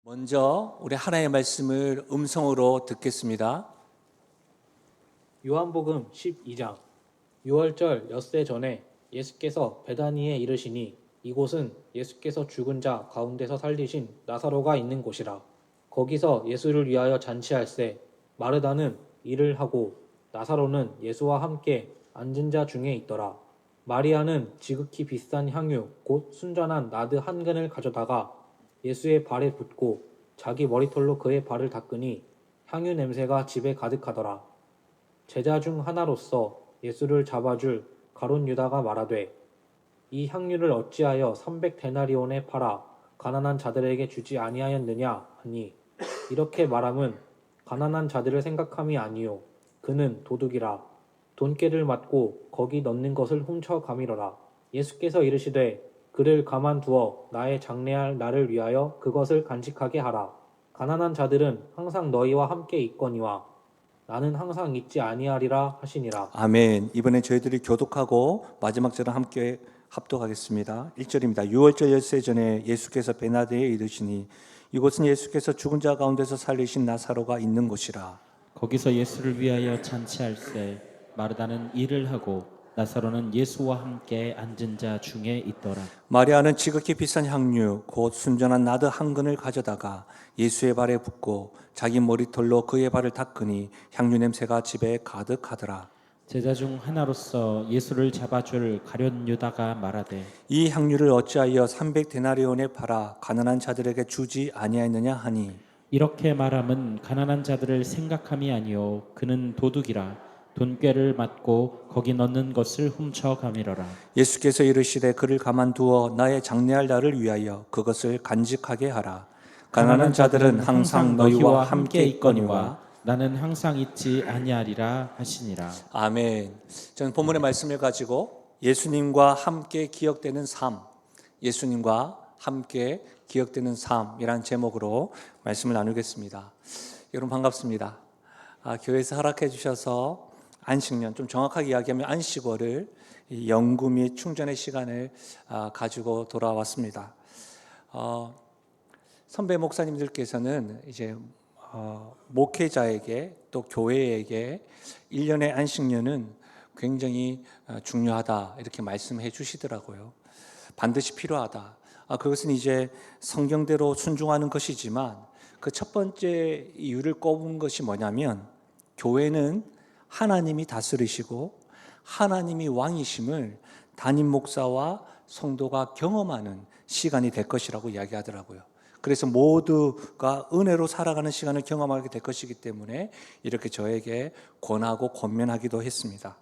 먼저 우리 하나님의 말씀을 음성으로 듣겠습니다. 요한복음 12장. 6월절 엿새 전에 예수께서 베다니에 이르시니 이곳은 예수께서 죽은 자 가운데서 살리신 나사로가 있는 곳이라. 거기서 예수를 위하여 잔치할세 마르다는 일을 하고 나사로는 예수와 함께 앉은 자 중에 있더라. 마리아는 지극히 비싼 향유 곧 순전한 나드 한 근을 가져다가 예수의 발에 붓고 자기 머리털로 그의 발을 닦으니 향유 냄새가 집에 가득하더라. 제자 중 하나로서 예수를 잡아줄 가룟 유다가 말하되 이 향유를 어찌하여 300데나리온에 팔아 가난한 자들에게 주지 아니하였느냐 하니 이렇게 말함은 가난한 자들을 생각함이 아니요 그는 도둑이라 돈깨를 맞고 거기 넣는 것을 훔쳐 가미러라. 예수께서 이르시되 그를 가만두어 나의 장래할 날을 위하여 그것을 간직하게 하라. 가난한 자들은 항상 너희와 함께 있거니와 나는 항상 있지 아니하리라 하시니라. 아멘. 이번에 저희들이 교독하고 마지막 절을 함께 합독하겠습니다. 1절입니다. 6월절 엿새 전에 예수께서 베나드에 이르시니 이곳은 예수께서 죽은 자 가운데서 살리신 나사로가 있는 곳이라. 거기서 예수를 위하여 잔치할세 마르다는 일을 하고 나사로는 예수와 함께 앉은 자 중에 있더라. 마리아는 지극히 비싼 향유 곧 순전한 나드 한 근을 가져다가 예수의 발에 붓고 자기 머리털로 그의 발을 닦으니 향유 냄새가 집에 가득하더라. 제자 중 하나로서 예수를 잡아줄 가룟 유다가 말하되 이 향유를 어찌하여 300데나리온에 팔아 가난한 자들에게 주지 아니하였느냐 하니 이렇게 말함은 가난한 자들을 생각함이 아니요 그는 도둑이라 돈꾀를 맞고 거기 넣는 것을 훔쳐 가미러라. 예수께서 이르시되 그를 가만두어 나의 장래할 날을 위하여 그것을 간직하게 하라. 가난한 자들은 항상 너희와 함께 있거니와. 나는 항상 있지 아니하리라 하시니라. 아멘. 저는 본문의 말씀을 가지고 예수님과 함께 기억되는 삶, 예수님과 함께 기억되는 삶이란 제목으로 말씀을 나누겠습니다. 여러분 반갑습니다. 교회에서 허락해 주셔서 안식년, 좀 정확하게 이야기하면 안식월을 연구 및 충전의 시간을 가지고 돌아왔습니다. 선배 목사님들께서는 이제 목회자에게 또 교회에게 1년의 안식년은 굉장히 중요하다 이렇게 말씀해 주시더라고요. 반드시 필요하다. 그것은 이제 성경대로 순종하는 것이지만 그 첫 번째 이유를 꼽은 것이 뭐냐면 교회는 하나님이 다스리시고 하나님이 왕이심을 담임 목사와 성도가 경험하는 시간이 될 것이라고 이야기하더라고요. 그래서 모두가 은혜로 살아가는 시간을 경험하게 될 것이기 때문에 이렇게 저에게 권하고 권면하기도 했습니다.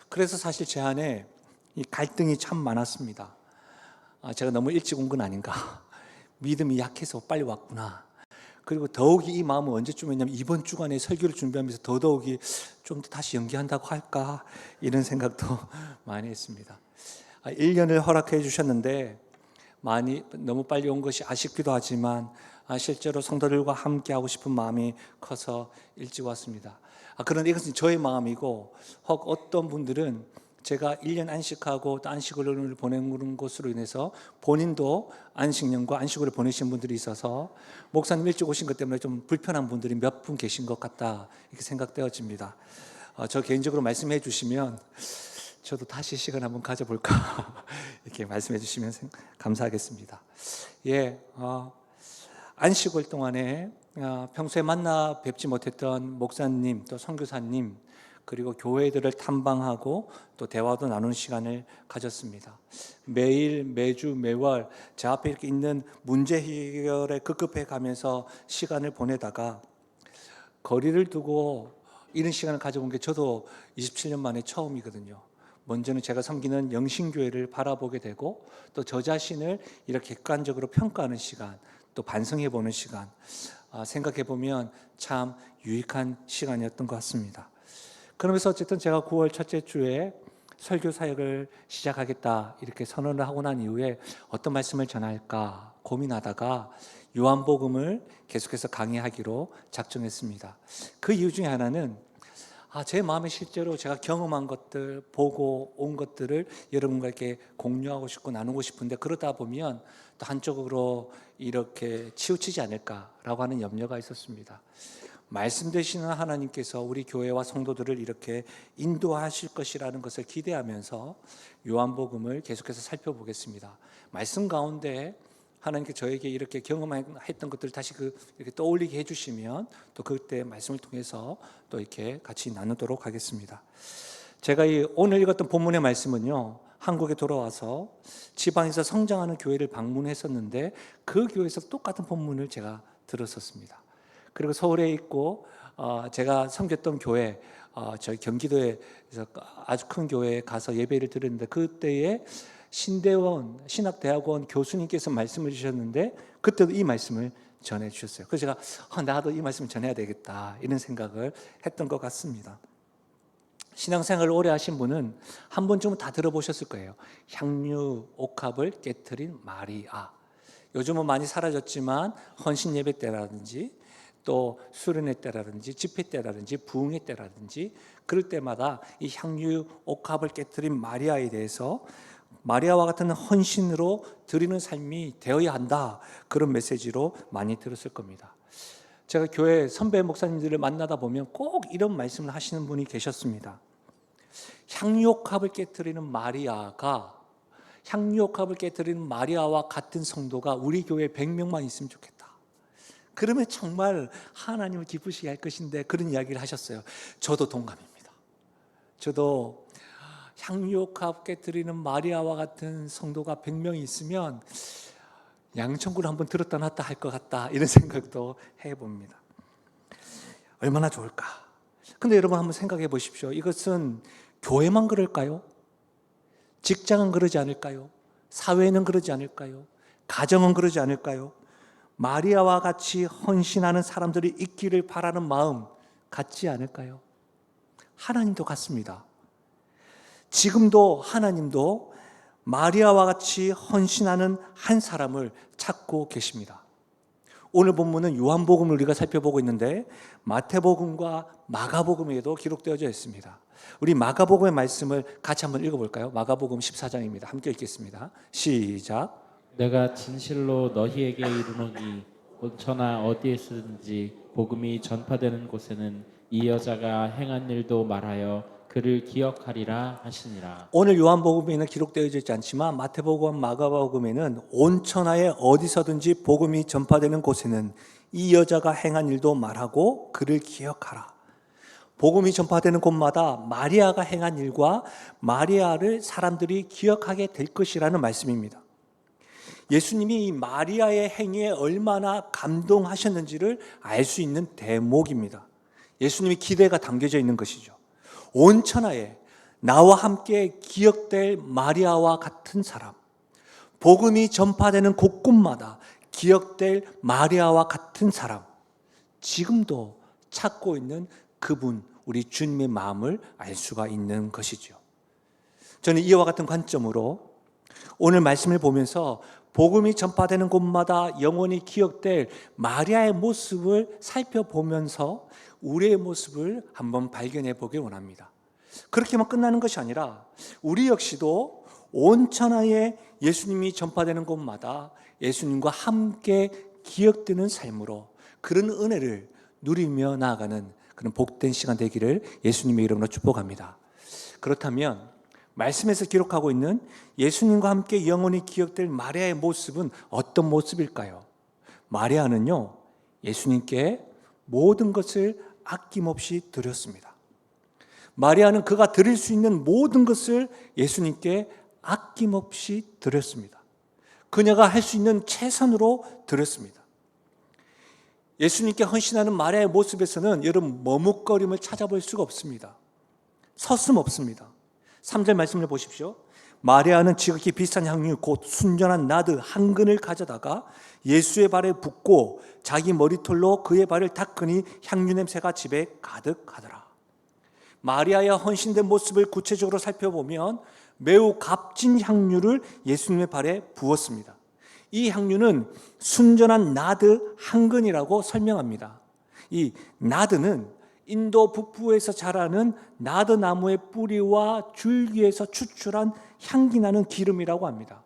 그래서 사실 제 안에 이 갈등이 참 많았습니다. 제가 너무 일찍 온 건 아닌가? 믿음이 약해서 빨리 왔구나. 그리고 더욱이 이 마음은 언제쯤이냐면 이번 주간에 설교를 준비하면서 더더욱이 좀 더 다시 연기한다고 할까? 이런 생각도 많이 했습니다. 1년을 허락해 주셨는데 많이 너무 빨리 온 것이 아쉽기도 하지만 실제로 성도들과 함께 하고 싶은 마음이 커서 일찍 왔습니다. 그런데 이것은 저의 마음이고 혹 어떤 분들은 제가 1년 안식하고 또 안식일을 보내는 것으로 인해서 본인도 안식년과 안식일을 보내신 분들이 있어서 목사님 일찍 오신 것 때문에 좀 불편한 분들이 몇 분 계신 것 같다 이렇게 생각되어집니다. 저 개인적으로 말씀해 주시면 저도 다시 시간 한번 가져볼까 이렇게 말씀해 주시면 감사하겠습니다. 안식일 동안에 평소에 만나 뵙지 못했던 목사님 또 선교사님 그리고 교회들을 탐방하고 또 대화도 나누는 시간을 가졌습니다. 매일 매주 매월 제 앞에 이렇게 있는 문제 해결에 급급해 가면서 시간을 보내다가 거리를 두고 이런 시간을 가져본 게 저도 27년 만에 처음이거든요. 먼저는 제가 섬기는 영신교회를 바라보게 되고 또 저 자신을 이렇게 객관적으로 평가하는 시간, 또 반성해보는 시간, 생각해보면 참 유익한 시간이었던 것 같습니다. 그러면서 어쨌든 제가 9월 첫째 주에 설교 사역을 시작하겠다 이렇게 선언을 하고 난 이후에 어떤 말씀을 전할까 고민하다가 요한복음을 계속해서 강의하기로 작정했습니다. 그 이유 중에 하나는 제 마음에 실제로 제가 경험한 것들, 보고 온 것들을 여러분과 이렇게 공유하고 싶고 나누고 싶은데, 그러다 보면 또 한쪽으로 이렇게 치우치지 않을까라고 하는 염려가 있었습니다. 말씀 되시는 하나님께서 우리 교회와 성도들을 이렇게 인도하실 것이라는 것을 기대하면서 요한복음을 계속해서 살펴보겠습니다. 말씀 가운데 하나님께 저에게 이렇게 경험했던 것들을 다시 이렇게 떠올리게 해주시면 또 그때 말씀을 통해서 또 이렇게 같이 나누도록 하겠습니다. 제가 오늘 읽었던 본문의 말씀은요, 한국에 돌아와서 지방에서 성장하는 교회를 방문했었는데 그 교회에서 똑같은 본문을 제가 들었었습니다. 그리고 서울에 있고 제가 섬겼던 교회, 저희 경기도에서 아주 큰 교회에 가서 예배를 드렸는데 그때에 신대원 신학대학원 교수님께서 말씀을 주셨는데 그때도 이 말씀을 전해 주셨어요. 그래서 제가 나도 이 말씀을 전해야 되겠다 이런 생각을 했던 것 같습니다. 신앙생활을 오래 하신 분은 한 번쯤은 다 들어보셨을 거예요. 향유 옥합을 깨트린 마리아. 요즘은 많이 사라졌지만 헌신 예배 때라든지 또 수련회 때라든지 집회 때라든지 부흥회 때라든지 그럴 때마다 이 향유 옥합을 깨트린 마리아에 대해서 마리아와 같은 헌신으로 드리는 삶이 되어야 한다, 그런 메시지로 많이 들었을 겁니다. 제가 교회 선배 목사님들을 만나다 보면 꼭 이런 말씀을 하시는 분이 계셨습니다. 향유옥합을 깨트리는 마리아와 같은 성도가 우리 교회에 100명만 있으면 좋겠다. 그러면 정말 하나님을 기쁘시게 할 것인데, 그런 이야기를 하셨어요. 저도 동감입니다. 저도 향유옥합 깨트리는 마리아와 같은 성도가 100명이 있으면 양천구를 한번 들었다 놨다 할 것 같다, 이런 생각도 해봅니다. 얼마나 좋을까. 근데 여러분 한번 생각해 보십시오. 이것은 교회만 그럴까요? 직장은 그러지 않을까요? 사회는 그러지 않을까요? 가정은 그러지 않을까요? 마리아와 같이 헌신하는 사람들이 있기를 바라는 마음 같지 않을까요? 하나님도 같습니다. 지금도 하나님도 마리아와 같이 헌신하는 한 사람을 찾고 계십니다. 오늘 본문은 요한복음을 우리가 살펴보고 있는데 마태복음과 마가복음에도 기록되어져 있습니다. 우리 마가복음의 말씀을 같이 한번 읽어볼까요? 마가복음 14장입니다. 함께 읽겠습니다. 시작. 내가 진실로 너희에게 이르노니 온천하 어디에서든지 복음이 전파되는 곳에는 이 여자가 행한 일도 말하여 그를 기억하리라 하시니라. 오늘 요한복음에는 기록되어져 있지 않지만 마태복음, 마가복음에는 온천하에 어디서든지 복음이 전파되는 곳에는 이 여자가 행한 일도 말하고 그를 기억하라. 복음이 전파되는 곳마다 마리아가 행한 일과 마리아를 사람들이 기억하게 될 것이라는 말씀입니다. 예수님이 이 마리아의 행위에 얼마나 감동하셨는지를 알 수 있는 대목입니다. 예수님의 기대가 담겨져 있는 것이죠. 온천하에 나와 함께 기억될 마리아와 같은 사람, 복음이 전파되는 곳곳마다 기억될 마리아와 같은 사람, 지금도 찾고 있는 그분, 우리 주님의 마음을 알 수가 있는 것이죠. 저는 이와 같은 관점으로 오늘 말씀을 보면서 복음이 전파되는 곳마다 영원히 기억될 마리아의 모습을 살펴보면서 우리의 모습을 한번 발견해 보길 원합니다. 그렇게만 끝나는 것이 아니라 우리 역시도 온천하에 예수님이 전파되는 곳마다 예수님과 함께 기억되는 삶으로 그런 은혜를 누리며 나아가는 그런 복된 시간 되기를 예수님의 이름으로 축복합니다. 그렇다면 말씀에서 기록하고 있는 예수님과 함께 영원히 기억될 마리아의 모습은 어떤 모습일까요? 마리아는요, 예수님께 모든 것을 아낌없이 드렸습니다. 마리아는 그가 드릴 수 있는 모든 것을 예수님께 아낌없이 드렸습니다. 그녀가 할 수 있는 최선으로 드렸습니다. 예수님께 헌신하는 마리아의 모습에서는 여러분 머뭇거림을 찾아볼 수가 없습니다. 서슴없습니다. 3절 말씀을 보십시오. 마리아는 지극히 비싼 향유 곧 순전한 나드 한 근을 가져다가 예수의 발에 붓고 자기 머리털로 그의 발을 닦으니 향유 냄새가 집에 가득하더라. 마리아의 헌신된 모습을 구체적으로 살펴보면 매우 값진 향유를 예수님의 발에 부었습니다. 이 향유는 순전한 나드 한 근이라고 설명합니다. 이 나드는 인도 북부에서 자라는 나드나무의 뿌리와 줄기에서 추출한 향기 나는 기름이라고 합니다.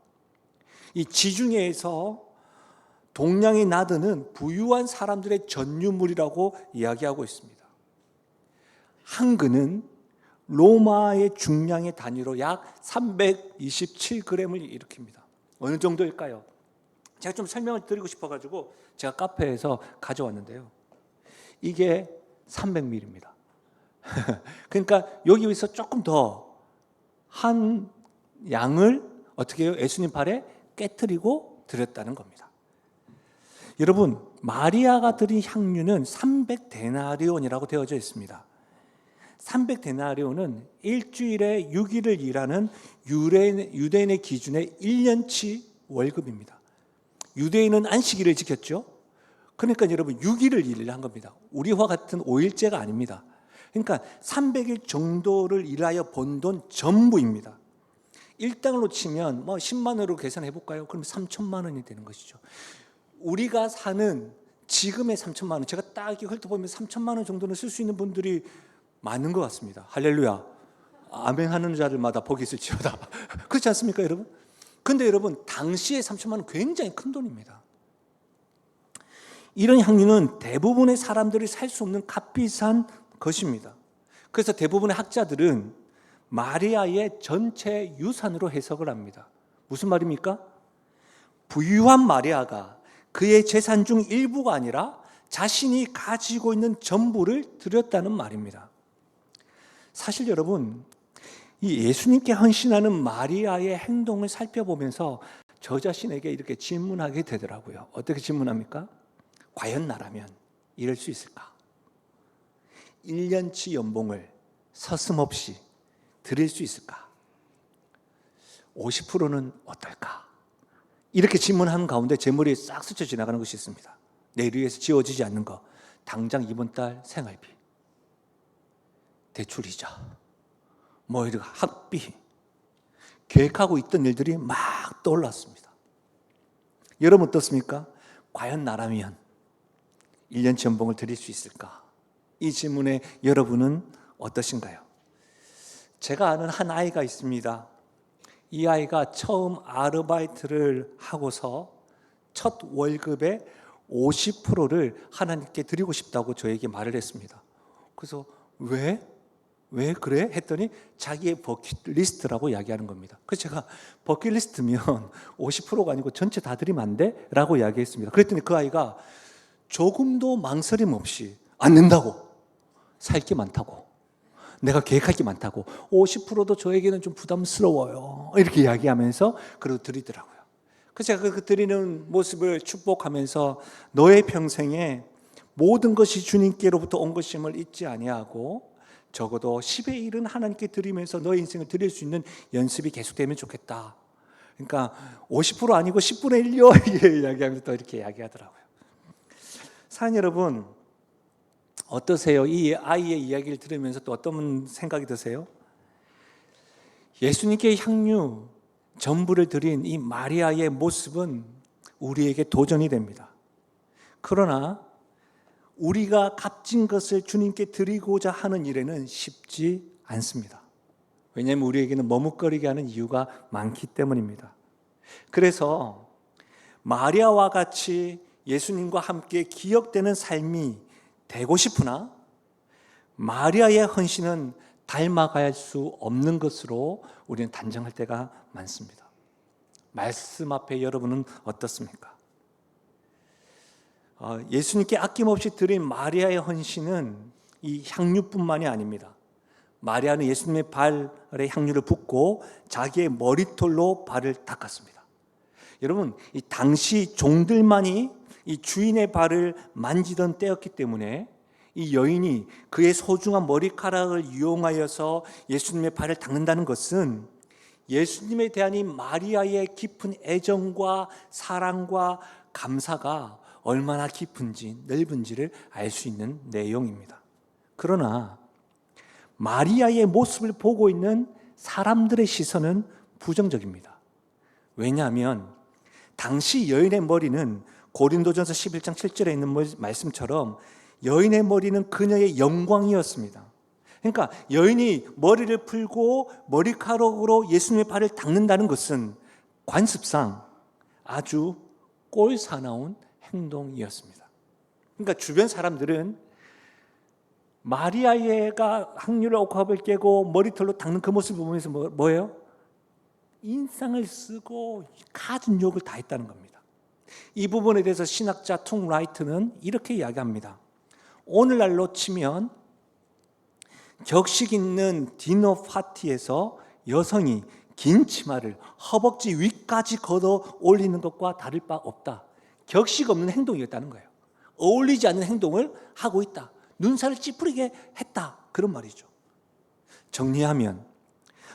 이 지중해에서 동양의 나드는 부유한 사람들의 전유물이라고 이야기하고 있습니다. 한 근은 로마의 중량의 단위로 약 327g을 일으킵니다. 어느 정도일까요? 제가 좀 설명을 드리고 싶어가지고 제가 카페에서 가져왔는데요. 이게 300ml입니다. 그러니까 여기서 조금 더 한 양을 어떻게 해요? 예수님 발에 깨트리고 드렸다는 겁니다. 여러분, 마리아가 드린 향유는 300데나리온이라고 되어져 있습니다. 300데나리온은 일주일에 6일을 일하는 유대인의 기준의 1년치 월급입니다. 유대인은 안식일을 지켰죠. 그러니까 여러분 6일을 일을 한 겁니다. 우리와 같은 5일제가 아닙니다. 그러니까 300일 정도를 일하여 번 돈 전부입니다. 일당으로 치면 10만 원으로 계산해 볼까요? 그럼 3천만 원이 되는 것이죠. 우리가 사는 지금의 3천만 원, 제가 딱 훑어보면 3천만 원 정도는 쓸 수 있는 분들이 많은 것 같습니다. 할렐루야. 아멘 하는 자들마다 복이 있을지어다. 그렇지 않습니까, 여러분? 근데 여러분, 당시에 3천만 원 굉장히 큰 돈입니다. 이런 향유는 대부분의 사람들이 살 수 없는 값비싼 것입니다. 그래서 대부분의 학자들은 마리아의 전체 유산으로 해석을 합니다. 무슨 말입니까? 부유한 마리아가 그의 재산 중 일부가 아니라 자신이 가지고 있는 전부를 드렸다는 말입니다. 사실 여러분, 이 예수님께 헌신하는 마리아의 행동을 살펴보면서 저 자신에게 이렇게 질문하게 되더라고요. 어떻게 질문합니까? 과연 나라면 이럴 수 있을까? 1년치 연봉을 서슴없이 드릴 수 있을까? 50%는 어떨까? 이렇게 질문하는 가운데 제 머리에 싹 스쳐 지나가는 것이 있습니다. 내일 위해서 지워지지 않는 거, 당장 이번 달 생활비, 대출이자, 이렇게 학비, 계획하고 있던 일들이 막 떠올랐습니다. 여러분 어떻습니까? 과연 나라면 1년치 연봉을 드릴 수 있을까? 이 질문에 여러분은 어떠신가요? 제가 아는 한 아이가 있습니다. 이 아이가 처음 아르바이트를 하고서 첫 월급의 50%를 하나님께 드리고 싶다고 저에게 말을 했습니다. 그래서 왜 그래? 했더니 자기의 버킷리스트라고 이야기하는 겁니다. 그래서 제가 버킷리스트면 50%가 아니고 전체 다 드리면 안 돼? 라고 이야기했습니다. 그랬더니 그 아이가 조금도 망설임 없이 안 된다고, 살 게 많다고, 내가 계획할 게 많다고, 50%도 저에게는 좀 부담스러워요, 이렇게 이야기하면서 그리고 드리더라고요. 그래서 제가 그 드리는 모습을 축복하면서 너의 평생에 모든 것이 주님께로부터 온 것임을 잊지 아니하고 적어도 10의 1은 하나님께 드리면서 너의 인생을 드릴 수 있는 연습이 계속되면 좋겠다. 그러니까 50% 아니고 10분의 1요 이야기하면서 또 이렇게 이야기하더라고요. 사랑하는 여러분, 어떠세요? 이 아이의 이야기를 들으면서 또 어떤 생각이 드세요? 예수님께 향유 전부를 드린 이 마리아의 모습은 우리에게 도전이 됩니다. 그러나 우리가 값진 것을 주님께 드리고자 하는 일에는 쉽지 않습니다. 왜냐하면 우리에게는 머뭇거리게 하는 이유가 많기 때문입니다. 그래서 마리아와 같이 예수님과 함께 기억되는 삶이 되고 싶으나 마리아의 헌신은 닮아갈 수 없는 것으로 우리는 단정할 때가 많습니다. 말씀 앞에 여러분은 어떻습니까? 예수님께 아낌없이 드린 마리아의 헌신은 이 향유뿐만이 아닙니다. 마리아는 예수님의 발에 향유를 붓고 자기의 머리털로 발을 닦았습니다. 여러분, 이 당시 종들만이 이 주인의 발을 만지던 때였기 때문에 이 여인이 그의 소중한 머리카락을 이용하여서 예수님의 발을 닦는다는 것은 예수님에 대한 이 마리아의 깊은 애정과 사랑과 감사가 얼마나 깊은지 넓은지를 알 수 있는 내용입니다. 그러나 마리아의 모습을 보고 있는 사람들의 시선은 부정적입니다. 왜냐하면 당시 여인의 머리는 고린도전서 11장 7절에 있는 말씀처럼 여인의 머리는 그녀의 영광이었습니다. 그러니까 여인이 머리를 풀고 머리카락으로 예수님의 발을 닦는다는 것은 관습상 아주 꼴사나운 행동이었습니다. 그러니까 주변 사람들은 마리아가 항유를 옥합을 깨고 머리털로 닦는 그 모습을 보면서 뭐예요? 인상을 쓰고 갖은 욕을 다 했다는 겁니다. 이 부분에 대해서 신학자 톰 라이트는 이렇게 이야기합니다. 오늘날로 치면 격식 있는 디너 파티에서 여성이 긴 치마를 허벅지 위까지 걷어 올리는 것과 다를 바 없다. 격식 없는 행동이었다는 거예요. 어울리지 않는 행동을 하고 있다. 눈살을 찌푸리게 했다. 그런 말이죠. 정리하면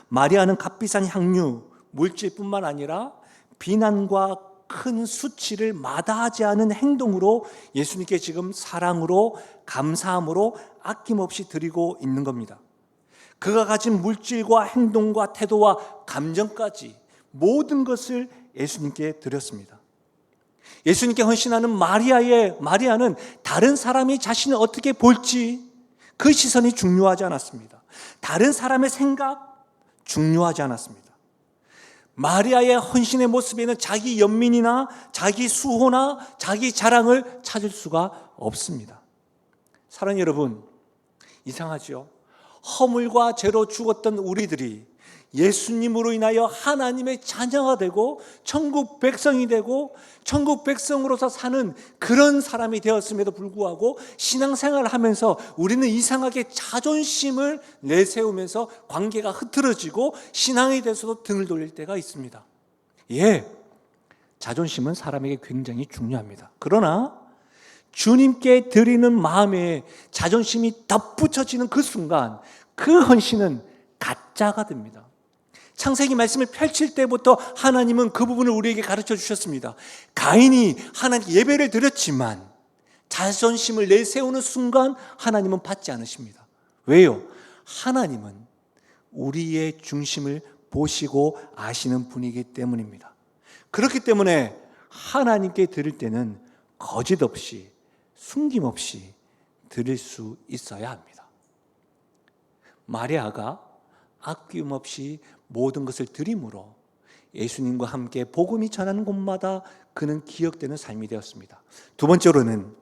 마리아는 값비싼 향유, 물질뿐만 아니라 비난과 큰 수치를 마다하지 않은 행동으로 예수님께 지금 사랑으로 감사함으로 아낌없이 드리고 있는 겁니다. 그가 가진 물질과 행동과 태도와 감정까지 모든 것을 예수님께 드렸습니다. 예수님께 헌신하는 마리아는 다른 사람이 자신을 어떻게 볼지 그 시선이 중요하지 않았습니다. 다른 사람의 생각 중요하지 않았습니다. 마리아의 헌신의 모습에는 자기 연민이나 자기 수호나 자기 자랑을 찾을 수가 없습니다. 사랑하는 여러분, 이상하죠? 허물과 죄로 죽었던 우리들이 예수님으로 인하여 하나님의 자녀가 되고 천국 백성이 되고 천국 백성으로서 사는 그런 사람이 되었음에도 불구하고 신앙생활을 하면서 우리는 이상하게 자존심을 내세우면서 관계가 흐트러지고 신앙에 대해서도 등을 돌릴 때가 있습니다. 예, 자존심은 사람에게 굉장히 중요합니다. 그러나 주님께 드리는 마음에 자존심이 덧붙여지는 그 순간 그 헌신은 가짜가 됩니다. 창세기 말씀을 펼칠 때부터 하나님은 그 부분을 우리에게 가르쳐 주셨습니다. 가인이 하나님께 예배를 드렸지만 자존심을 내세우는 순간 하나님은 받지 않으십니다. 왜요? 하나님은 우리의 중심을 보시고 아시는 분이기 때문입니다. 그렇기 때문에 하나님께 드릴 때는 거짓 없이 숨김없이 드릴 수 있어야 합니다. 마리아가 아낌없이 모든 것을 드림으로 예수님과 함께 복음이 전하는 곳마다 그는 기억되는 삶이 되었습니다. 두 번째로는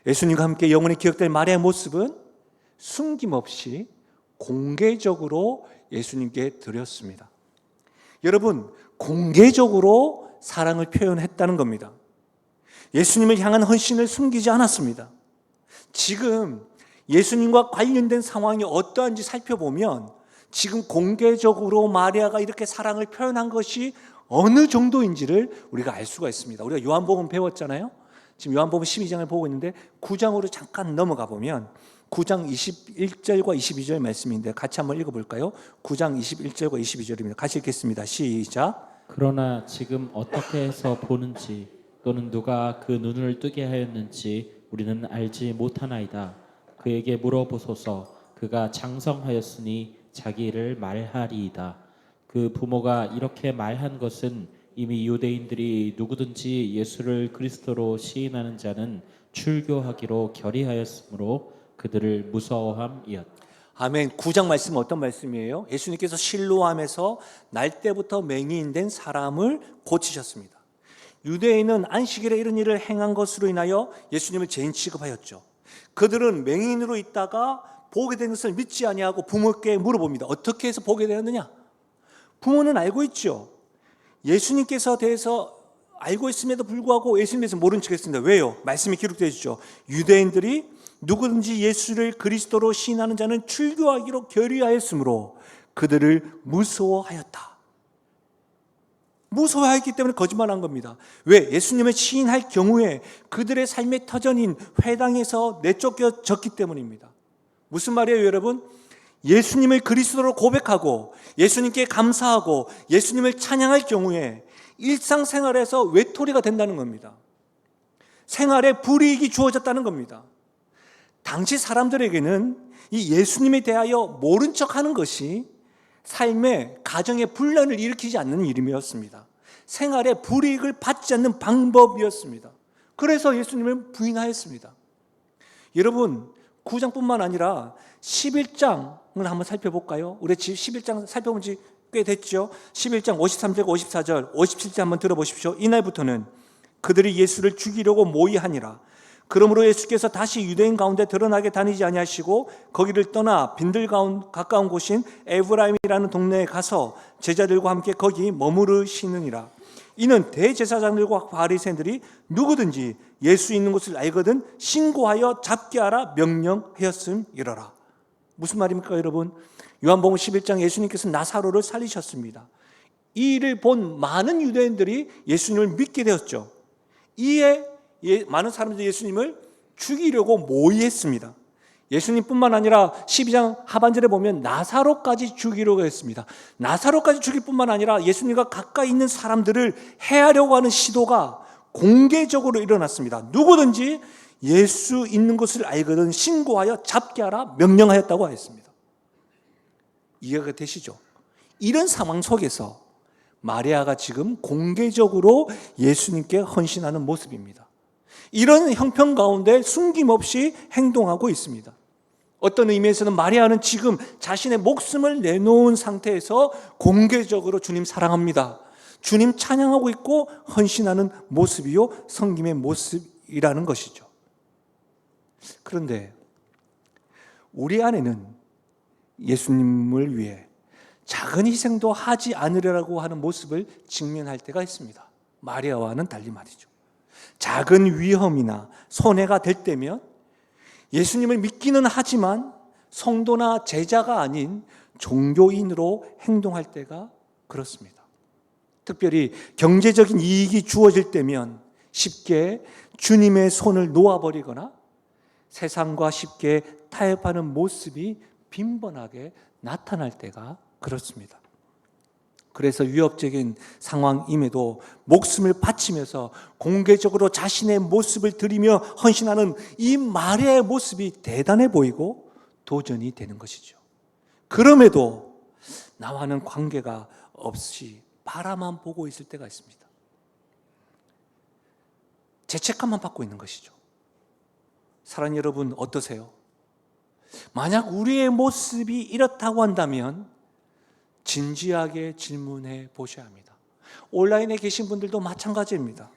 예수님과 함께 영원히 기억될 마리아의 모습은 숨김없이 공개적으로 예수님께 드렸습니다. 여러분, 공개적으로 사랑을 표현했다는 겁니다. 예수님을 향한 헌신을 숨기지 않았습니다. 지금 예수님과 관련된 상황이 어떠한지 살펴보면 지금 공개적으로 마리아가 이렇게 사랑을 표현한 것이 어느 정도인지를 우리가 알 수가 있습니다. 우리가 요한복음 배웠잖아요. 지금 요한복음 12장을 보고 있는데 9장으로 잠깐 넘어가 보면 9장 21절과 22절 말씀인데 같이 한번 읽어볼까요? 9장 21절과 22절입니다. 같이 읽겠습니다. 시작. 그러나 지금 어떻게 해서 보는지 또는 누가 그 눈을 뜨게 하였는지 우리는 알지 못하나이다. 그에게 물어보소서. 그가 장성하였으니 자기 일을 말하리이다. 그 부모가 이렇게 말한 것은 이미 유대인들이 누구든지 예수를 그리스도로 시인하는 자는 출교하기로 결의하였으므로 그들을 무서워함이었다. 아멘. 9장 말씀은 어떤 말씀이에요? 예수님께서 실로암에서 날 때부터 맹인된 사람을 고치셨습니다. 유대인은 안식일에 이런 일을 행한 것으로 인하여 예수님을 죄인 취급하였죠. 그들은 맹인으로 있다가 보게 된 것을 믿지 아니하고 부모께 물어봅니다. 어떻게 해서 보게 되었느냐? 부모는 알고 있죠. 예수님께서 대해서 알고 있음에도 불구하고 예수님께서 모른 척 했습니다. 왜요? 말씀이 기록되어 있죠. 유대인들이 누구든지 예수를 그리스도로 시인하는 자는 출교하기로 결의하였으므로 그들을 무서워하였다. 무서워했기 때문에 거짓말한 겁니다. 왜? 예수님을 시인할 경우에 그들의 삶의 터전인 회당에서 내쫓겨졌기 때문입니다. 무슨 말이에요, 여러분? 예수님을 그리스도로 고백하고 예수님께 감사하고 예수님을 찬양할 경우에 일상생활에서 외톨이가 된다는 겁니다. 생활에 불이익이 주어졌다는 겁니다. 당시 사람들에게는 이 예수님에 대하여 모른 척하는 것이 삶의 가정의 분란을 일으키지 않는 일임이었습니다. 생활에 불이익을 받지 않는 방법이었습니다. 그래서 예수님을 부인하였습니다. 여러분 9장뿐만 아니라 11장을 한번 살펴볼까요? 우리 11장 살펴본 지 꽤 됐죠. 11장 53절, 54절, 57절 한번 들어보십시오. 이날부터는 그들이 예수를 죽이려고 모의하니라. 그러므로 예수께서 다시 유대인 가운데 드러나게 다니지 아니하시고 거기를 떠나 빈들 가까운 곳인 에브라임이라는 동네에 가서 제자들과 함께 거기 머무르시느니라. 이는 대제사장들과 바리새인들이 누구든지 예수 있는 곳을 알거든 신고하여 잡게 하라 명령하였음이러라. 무슨 말입니까, 여러분? 요한복음 11장 예수님께서 나사로를 살리셨습니다. 이 일을 본 많은 유대인들이 예수님을 믿게 되었죠. 이에 많은 사람들이 예수님을 죽이려고 모의했습니다. 예수님뿐만 아니라 12장 하반절에 보면 나사로까지 죽이려고 했습니다. 나사로까지 죽일 뿐만 아니라 예수님과 가까이 있는 사람들을 해하려고 하는 시도가 공개적으로 일어났습니다. 누구든지 예수 있는 것을 알거든 신고하여 잡게 하라 명령하였다고 하였습니다. 이해가 되시죠? 이런 상황 속에서 마리아가 지금 공개적으로 예수님께 헌신하는 모습입니다. 이런 형편 가운데 숨김없이 행동하고 있습니다. 어떤 의미에서는 마리아는 지금 자신의 목숨을 내놓은 상태에서 공개적으로 주님 사랑합니다, 주님 찬양하고 있고 헌신하는 모습이요 섬김의 모습이라는 것이죠. 그런데 우리 안에는 예수님을 위해 작은 희생도 하지 않으려고 하는 모습을 직면할 때가 있습니다. 마리아와는 달리 말이죠. 작은 위험이나 손해가 될 때면 예수님을 믿기는 하지만 성도나 제자가 아닌 종교인으로 행동할 때가 그렇습니다. 특별히 경제적인 이익이 주어질 때면 쉽게 주님의 손을 놓아버리거나 세상과 쉽게 타협하는 모습이 빈번하게 나타날 때가 그렇습니다. 그래서 위협적인 상황임에도 목숨을 바치면서 공개적으로 자신의 모습을 드리며 헌신하는 이 마리아의 모습이 대단해 보이고 도전이 되는 것이죠. 그럼에도 나와는 관계가 없이 바라만 보고 있을 때가 있습니다. 죄책감만 받고 있는 것이죠. 사랑하는 여러분, 어떠세요? 만약 우리의 모습이 이렇다고 한다면 진지하게 질문해 보셔야 합니다. 온라인에 계신 분들도 마찬가지입니다.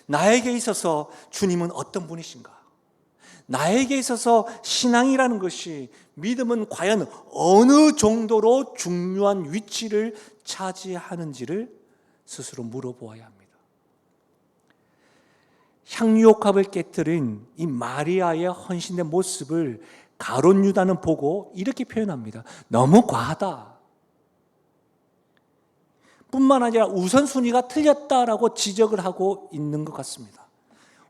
나에게 있어서 주님은 어떤 분이신가? 나에게 있어서 신앙이라는 것이, 믿음은 과연 어느 정도로 중요한 위치를 차지하는지를 스스로 물어보아야 합니다. 향유옥합을 깨뜨린 이 마리아의 헌신된 모습을 가룟 유다는 보고 이렇게 표현합니다. 너무 과하다. 뿐만 아니라 우선순위가 틀렸다라고 지적을 하고 있는 것 같습니다.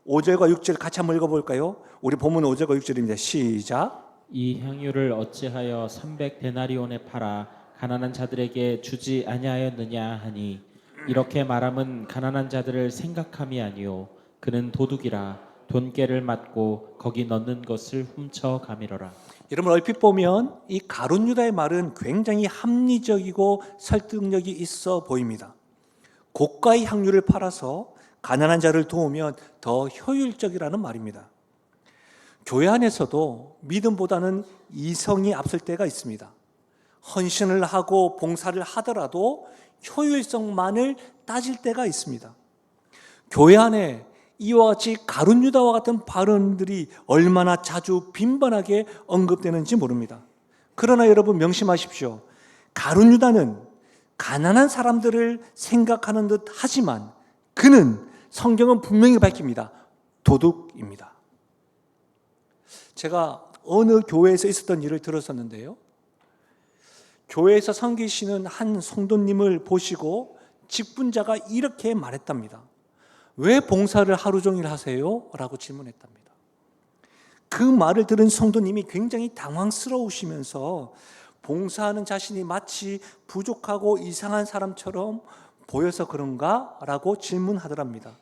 5절과 6절 같이 한번 읽어볼까요? 우리 본문 5절과 6절입니다. 시작. 이 향유를 어찌하여 300데나리온에 팔아 가난한 자들에게 주지 아니하였느냐 하니 이렇게 말함은 가난한 자들을 생각함이 아니요 그는 도둑이라 돈깨를 맞고 거기 넣는 것을 훔쳐 가미러라. 여러분, 얼핏 보면 이 가룟 유다의 말은 굉장히 합리적이고 설득력이 있어 보입니다. 고가의 향유를 팔아서 가난한 자를 도우면 더 효율적이라는 말입니다. 교회 안에서도 믿음보다는 이성이 앞설 때가 있습니다. 헌신을 하고 봉사를 하더라도 효율성만을 따질 때가 있습니다. 교회 안에 이와 같이 가룟 유다와 같은 발언들이 얼마나 자주 빈번하게 언급되는지 모릅니다. 그러나 여러분 명심하십시오. 가룟 유다는 가난한 사람들을 생각하는 듯 하지만 그는 성경은 분명히 밝힙니다. 도둑입니다. 제가 어느 교회에서 있었던 일을 들었었는데요. 교회에서 섬기시는 한 성도님을 보시고 직분자가 이렇게 말했답니다. 왜 봉사를 하루 종일 하세요? 라고 질문했답니다. 그 말을 들은 성도님이 굉장히 당황스러우시면서 봉사하는 자신이 마치 부족하고 이상한 사람처럼 보여서 그런가? 라고 질문하더랍니다.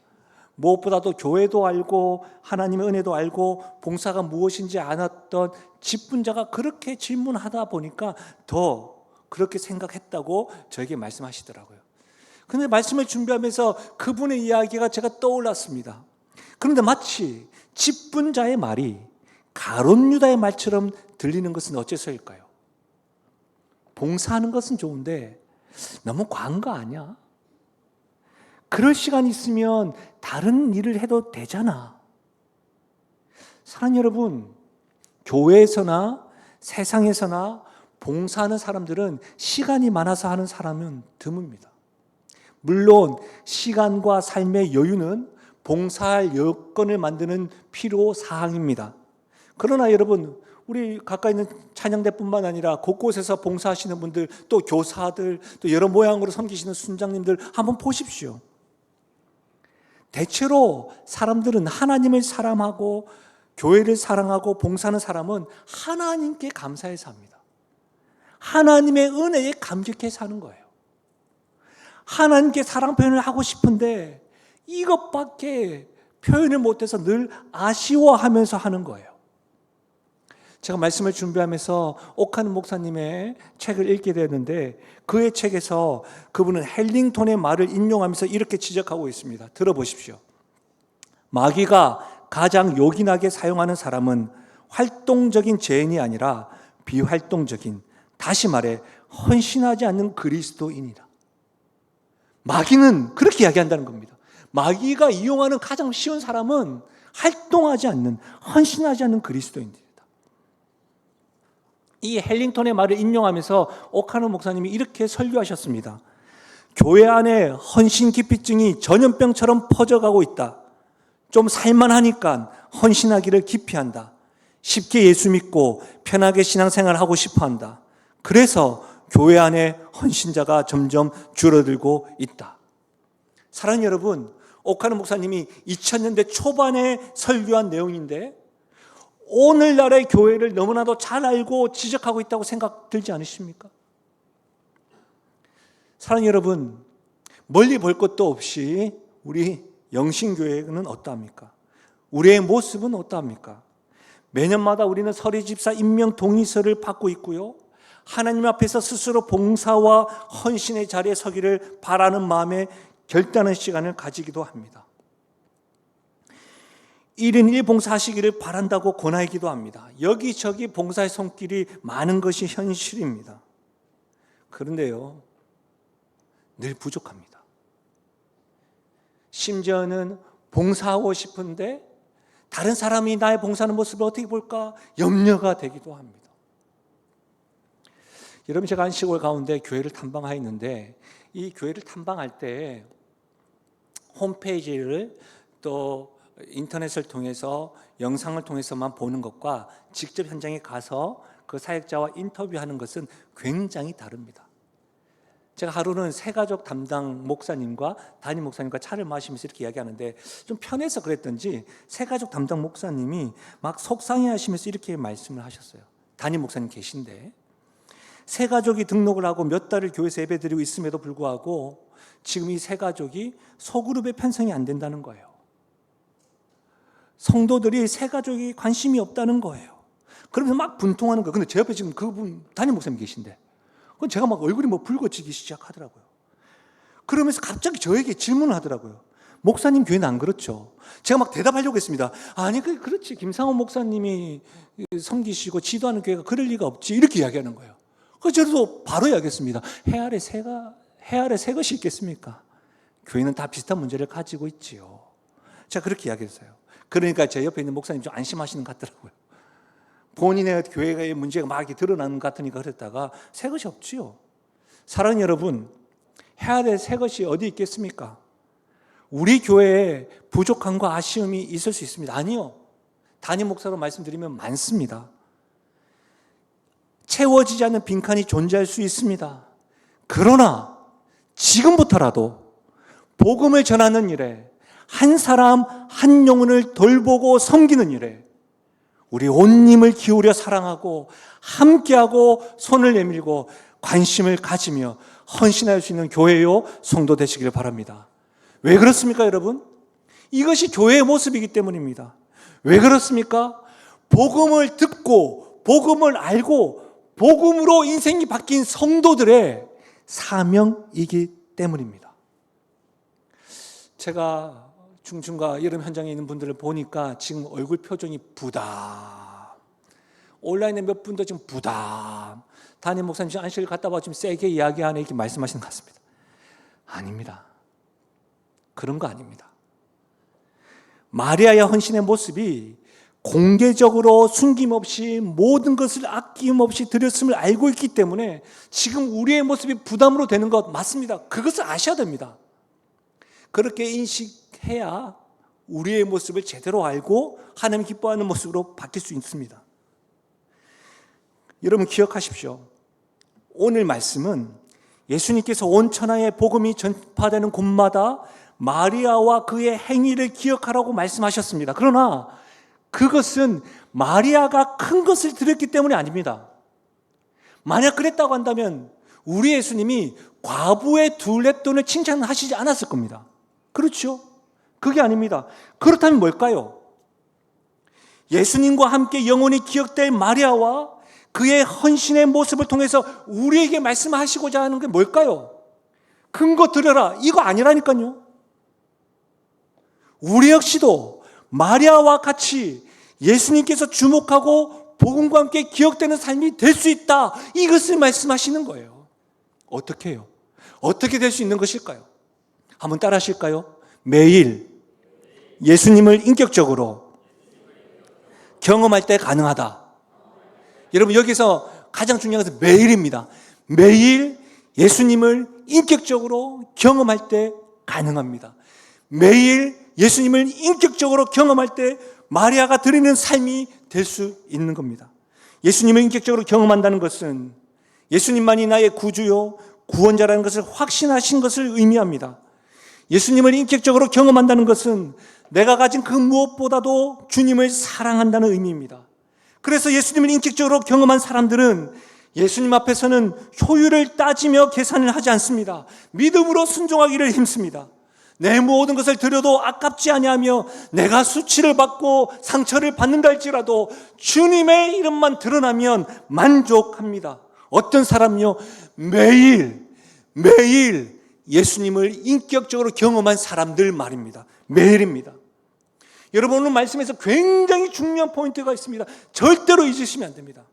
무엇보다도 교회도 알고 하나님의 은혜도 알고 봉사가 무엇인지 알았던 직분자가 그렇게 질문하다 보니까 더 그렇게 생각했다고 저에게 말씀하시더라고요. 그런데 말씀을 준비하면서 그분의 이야기가 제가 떠올랐습니다. 그런데 마치 직분자의 말이 가룟 유다의 말처럼 들리는 것은 어째서일까요? 봉사하는 것은 좋은데 너무 과한 거 아니야? 그럴 시간 있으면 다른 일을 해도 되잖아. 사랑하는 여러분, 교회에서나 세상에서나 봉사하는 사람들은 시간이 많아서 하는 사람은 드뭅니다. 물론 시간과 삶의 여유는 봉사할 여건을 만드는 필요 사항입니다. 그러나 여러분, 우리 가까이 있는 찬양대뿐만 아니라 곳곳에서 봉사하시는 분들, 또 교사들, 또 여러 모양으로 섬기시는 순장님들 한번 보십시오. 대체로 사람들은 하나님을 사랑하고 교회를 사랑하고 봉사하는 사람은 하나님께 감사해서 합니다. 하나님의 은혜에 감격해서 하는 거예요. 하나님께 사랑 표현을 하고 싶은데 이것밖에 표현을 못해서 늘 아쉬워하면서 하는 거예요. 제가 말씀을 준비하면서 옥하는 목사님의 책을 읽게 되었는데 그의 책에서 그분은 헬링턴의 말을 인용하면서 이렇게 지적하고 있습니다. 들어보십시오. 마귀가 가장 요긴하게 사용하는 사람은 활동적인 죄인이 아니라 비활동적인, 다시 말해 헌신하지 않는 그리스도인이다. 마귀는 그렇게 이야기한다는 겁니다. 마귀가 이용하는 가장 쉬운 사람은 활동하지 않는, 헌신하지 않는 그리스도인들이다. 이 헬링턴의 말을 인용하면서 옥하는 목사님이 이렇게 설교하셨습니다. 교회 안에 헌신 기피증이 전염병처럼 퍼져가고 있다. 좀 살만하니까 헌신하기를 기피한다. 쉽게 예수 믿고 편하게 신앙생활을 하고 싶어한다. 그래서 교회 안에 헌신자가 점점 줄어들고 있다. 사랑하는 여러분, 옥하는 목사님이 2000년대 초반에 설교한 내용인데 오늘날의 교회를 너무나도 잘 알고 지적하고 있다고 생각 들지 않으십니까? 사랑하는 여러분, 멀리 볼 것도 없이 우리 영신교회는 어떠합니까? 우리의 모습은 어떠합니까? 매년마다 우리는 서리집사 임명 동의서를 받고 있고요. 하나님 앞에서 스스로 봉사와 헌신의 자리에 서기를 바라는 마음에 결단의 시간을 가지기도 합니다. 1인 1봉사 하시기를 바란다고 권하기도 합니다. 여기저기 봉사의 손길이 많은 것이 현실입니다. 그런데요, 늘 부족합니다. 심지어는 봉사하고 싶은데 다른 사람이 나의 봉사하는 모습을 어떻게 볼까 염려가 되기도 합니다. 여러분, 제가 한 시골 가운데 교회를 탐방하였는데 이 교회를 탐방할 때 홈페이지를 또 인터넷을 통해서 영상을 통해서만 보는 것과 직접 현장에 가서 그 사역자와 인터뷰하는 것은 굉장히 다릅니다. 제가 하루는 새가족 담당 목사님과 담임 목사님과 차를 마시면서 이렇게 이야기하는데 좀 편해서 그랬던지 새가족 담당 목사님이 막 속상해하시면서 이렇게 말씀을 하셨어요. 담임 목사님 계신데 새가족이 등록을 하고 몇 달을 교회에서 예배드리고 있음에도 불구하고 지금 이 새가족이 소그룹에 편성이 안 된다는 거예요. 성도들이 새가족이 관심이 없다는 거예요. 그러면서 막 분통하는 거예요. 근데 제 옆에 지금 그분 담임 목사님 계신데 그건 제가 막 얼굴이 뭐 붉어지기 시작하더라고요. 그러면서 갑자기 저에게 질문을 하더라고요. 목사님 교회는 안 그렇죠? 제가 막 대답하려고 했습니다. 아니 그렇지, 김상원 목사님이 섬기시고 지도하는 교회가 그럴 리가 없지, 이렇게 이야기하는 거예요. 그래서 저도 바로 이야기했습니다. 해 아래 새 것이 있겠습니까? 교회는 다 비슷한 문제를 가지고 있지요. 제가 그렇게 이야기했어요. 그러니까 제 옆에 있는 목사님 좀 안심하시는 것 같더라고요. 본인의 교회의 문제가 막 이렇게 드러나는 것 같으니까 그랬다가 새 것이 없지요. 사랑하는 여러분, 해야 될 새 것이 어디 있겠습니까? 우리 교회에 부족함과 아쉬움이 있을 수 있습니다. 아니요. 담임 목사로 말씀드리면 많습니다. 채워지지 않는 빈칸이 존재할 수 있습니다. 그러나 지금부터라도 복음을 전하는 일에, 한 사람 한 영혼을 돌보고 섬기는 일에 우리 온 힘을 기울여 사랑하고 함께하고 손을 내밀고 관심을 가지며 헌신할 수 있는 교회요 성도 되시기를 바랍니다. 왜 그렇습니까, 여러분? 이것이 교회의 모습이기 때문입니다. 왜 그렇습니까? 복음을 듣고 복음을 알고 복음으로 인생이 바뀐 성도들의 사명이기 때문입니다. 제가 중춘과 여름 현장에 있는 분들을 보니까 지금 얼굴 표정이 부담해요. 온라인에 몇 분도 지금 부담. 담임 목사님 지금 안식일 갔다 와 지금 세게 이야기하네 이렇게 말씀하시는 것 같습니다. 아닙니다. 그런 거 아닙니다. 마리아의 헌신의 모습이 공개적으로 숨김없이 모든 것을 아낌없이 드렸음을 알고 있기 때문에 지금 우리의 모습이 부담으로 되는 것 맞습니다. 그것을 아셔야 됩니다. 그렇게 인식해야 우리의 모습을 제대로 알고 하나님 기뻐하는 모습으로 바뀔 수 있습니다. 여러분 기억하십시오. 오늘 말씀은 예수님께서 온 천하에 복음이 전파되는 곳마다 마리아와 그의 행위를 기억하라고 말씀하셨습니다. 그러나 그것은 마리아가 큰 것을 드렸기 때문이 아닙니다. 만약 그랬다고 한다면 우리 예수님이 과부의 둘레돈을 칭찬하시지 않았을 겁니다. 그렇죠? 그게 아닙니다. 그렇다면 뭘까요? 예수님과 함께 영원히 기억될 마리아와 그의 헌신의 모습을 통해서 우리에게 말씀하시고자 하는 게 뭘까요? 큰 거 드려라. 이거 아니라니까요. 우리 역시도 마리아와 같이 예수님께서 주목하고 복음과 함께 기억되는 삶이 될 수 있다. 이것을 말씀하시는 거예요. 어떻게 해요? 어떻게 될 수 있는 것일까요? 한번 따라 하실까요? 매일 예수님을 인격적으로 경험할 때 가능하다. 여러분 여기서 가장 중요한 것은 매일입니다. 매일 예수님을 인격적으로 경험할 때 가능합니다. 매일 예수님을 인격적으로 경험할 때 마리아가 드리는 삶이 될 수 있는 겁니다. 예수님을 인격적으로 경험한다는 것은 예수님만이 나의 구주요 구원자라는 것을 확신하신 것을 의미합니다. 예수님을 인격적으로 경험한다는 것은 내가 가진 그 무엇보다도 주님을 사랑한다는 의미입니다. 그래서 예수님을 인격적으로 경험한 사람들은 예수님 앞에서는 효율을 따지며 계산을 하지 않습니다. 믿음으로 순종하기를 힘씁니다. 내 모든 것을 드려도 아깝지 아니하며 내가 수치를 받고 상처를 받는다 할지라도 주님의 이름만 드러나면 만족합니다. 어떤 사람요? 매일 예수님을 인격적으로 경험한 사람들 말입니다. 매일입니다. 여러분 오늘 말씀에서 굉장히 중요한 포인트가 있습니다. 절대로 잊으시면 안 됩니다.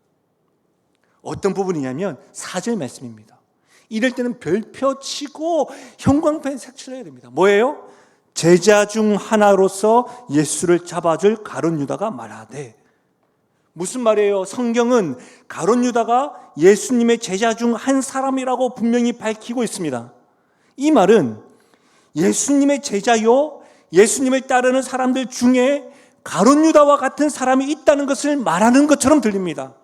어떤 부분이냐면 4절 말씀입니다. 이럴 때는 별표 치고 형광펜 색칠해야 됩니다. 뭐예요? 제자 중 하나로서 예수를 잡아줄 가룟 유다가 말하되. 무슨 말이에요? 성경은 가룟 유다가 예수님의 제자 중 한 사람이라고 분명히 밝히고 있습니다. 이 말은 예수님의 제자요 예수님을 따르는 사람들 중에 가룟 유다와 같은 사람이 있다는 것을 말하는 것처럼 들립니다.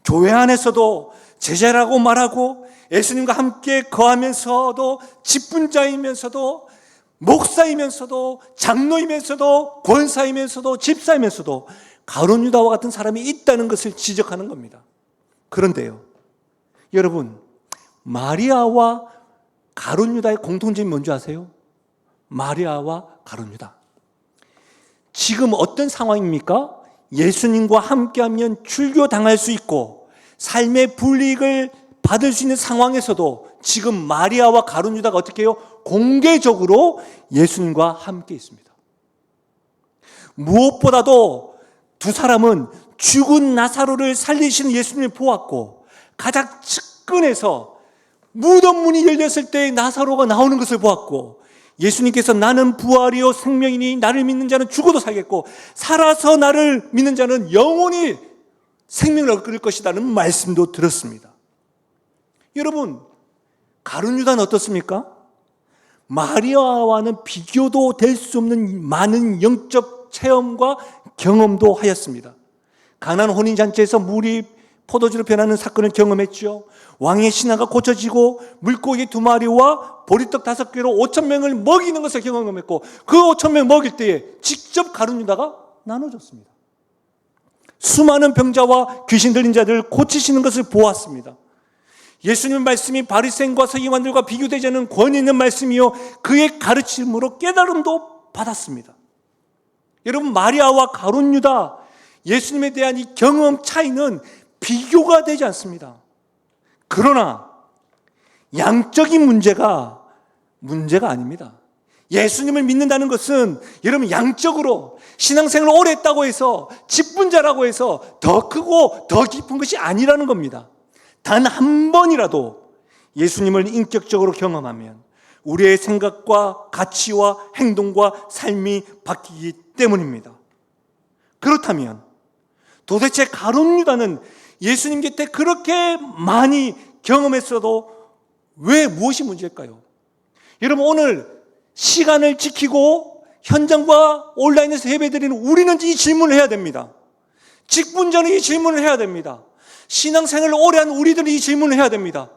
교회 안에서도 제자라고 말하고 예수님과 함께 거하면서도 직분자이면서도 목사이면서도 장로이면서도 권사이면서도 집사이면서도 가룟 유다와 같은 사람이 있다는 것을 지적하는 겁니다. 그런데요, 여러분 마리아와 가룟 유다의 공통점이 뭔지 아세요? 마리아와 가룟 유다. 지금 어떤 상황입니까? 예수님과 함께하면 출교당할 수 있고 삶의 불이익을 받을 수 있는 상황에서도 지금 마리아와 가룟 유다가 어떻게 해요? 공개적으로 예수님과 함께 있습니다. 무엇보다도 두 사람은 죽은 나사로를 살리시는 예수님을 보았고 가장 측근에서 무덤 문이 열렸을 때 나사로가 나오는 것을 보았고 예수님께서 나는 부활이요 생명이니 나를 믿는 자는 죽어도 살겠고 살아서 나를 믿는 자는 영원히 생명을 얻을 것이라는 말씀도 들었습니다. 여러분 가룟 유다는 어떻습니까? 마리아와는 비교도 될 수 없는 많은 영적 체험과 경험도 하였습니다. 가나안 혼인잔치에서 물이 포도주로 변하는 사건을 경험했죠. 왕의 신하가 고쳐지고 물고기 2마리와 보리떡 5개로 5,000명을 먹이는 것을 경험했고 그 5,000명 먹일 때에 직접 가룟 유다가 나눠줬습니다. 수많은 병자와 귀신 들린 자들을 고치시는 것을 보았습니다. 예수님의 말씀이 바리새인과 서기관들과 비교되지 않는 권위 있는 말씀이요 그의 가르침으로 깨달음도 받았습니다. 여러분 마리아와 가룟 유다 예수님에 대한 이 경험 차이는 비교가 되지 않습니다. 그러나 양적인 문제가 아닙니다. 예수님을 믿는다는 것은 여러분 양적으로 신앙생활을 오래 했다고 해서 직분자라고 해서 더 크고 더 깊은 것이 아니라는 겁니다. 단 한 번이라도 예수님을 인격적으로 경험하면 우리의 생각과 가치와 행동과 삶이 바뀌기 때문입니다. 그렇다면 도대체 가룟 유다는 예수님 곁에 그렇게 많이 경험했어도 왜 무엇이 문제일까요? 여러분 오늘 시간을 지키고 현장과 온라인에서 예배드리는 우리는 이 질문을 해야 됩니다. 직분자는 이 질문을 해야 됩니다. 신앙생활을 오래 한 우리들은 이 질문을 해야 됩니다.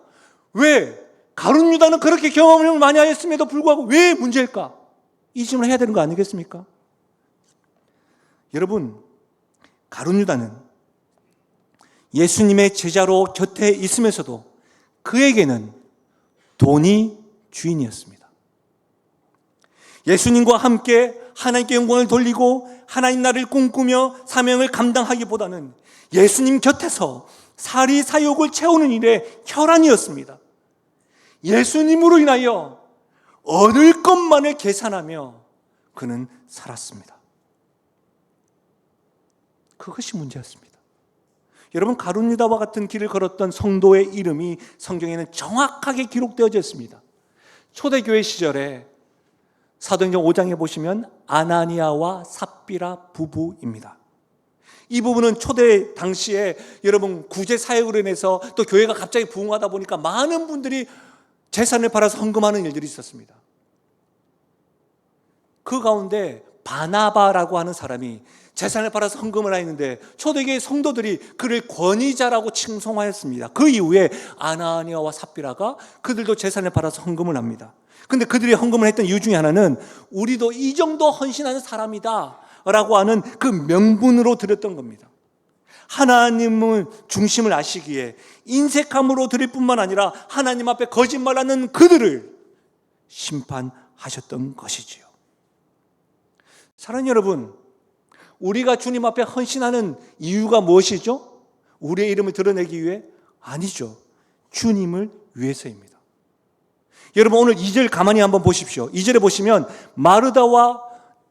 왜 가룟 유다는 그렇게 경험을 많이 하였음에도 불구하고 왜 문제일까? 이 질문을 해야 되는 거 아니겠습니까? 여러분, 가룟 유다는 예수님의 제자로 곁에 있으면서도 그에게는 돈이 주인이었습니다. 예수님과 함께 하나님께 영광을 돌리고 하나님 나라를 꿈꾸며 사명을 감당하기보다는 예수님 곁에서 사리 사욕을 채우는 일에 혈안이었습니다. 예수님으로 인하여 얻을 것만을 계산하며 그는 살았습니다. 그것이 문제였습니다. 여러분 가룟 유다와 같은 길을 걸었던 성도의 이름이 성경에는 정확하게 기록되어져 있습니다. 초대교회 시절에 사도행전 5장에 보시면 아나니아와 삽비라 부부입니다. 이 부분은 초대 당시에 여러분 구제 사역으로 인해서 또 교회가 갑자기 부흥하다 보니까 많은 분들이 재산을 팔아서 헌금하는 일들이 있었습니다. 그 가운데 바나바라고 하는 사람이 재산을 팔아서 헌금을 하였는데 초대교회 성도들이 그를 권위자라고 칭송하였습니다. 그 이후에 아나니아와 삽비라가 그들도 재산을 팔아서 헌금을 합니다. 근데 그들이 헌금을 했던 이유 중에 하나는 우리도 이 정도 헌신하는 사람이다 라고 하는 그 명분으로 드렸던 겁니다. 하나님은 중심을 아시기에 인색함으로 드릴 뿐만 아니라 하나님 앞에 거짓말하는 그들을 심판하셨던 것이지요. 사랑하는 여러분, 우리가 주님 앞에 헌신하는 이유가 무엇이죠? 우리의 이름을 드러내기 위해? 아니죠. 주님을 위해서입니다. 여러분 오늘 2절 가만히 한번 보십시오. 2절에 보시면 마르다와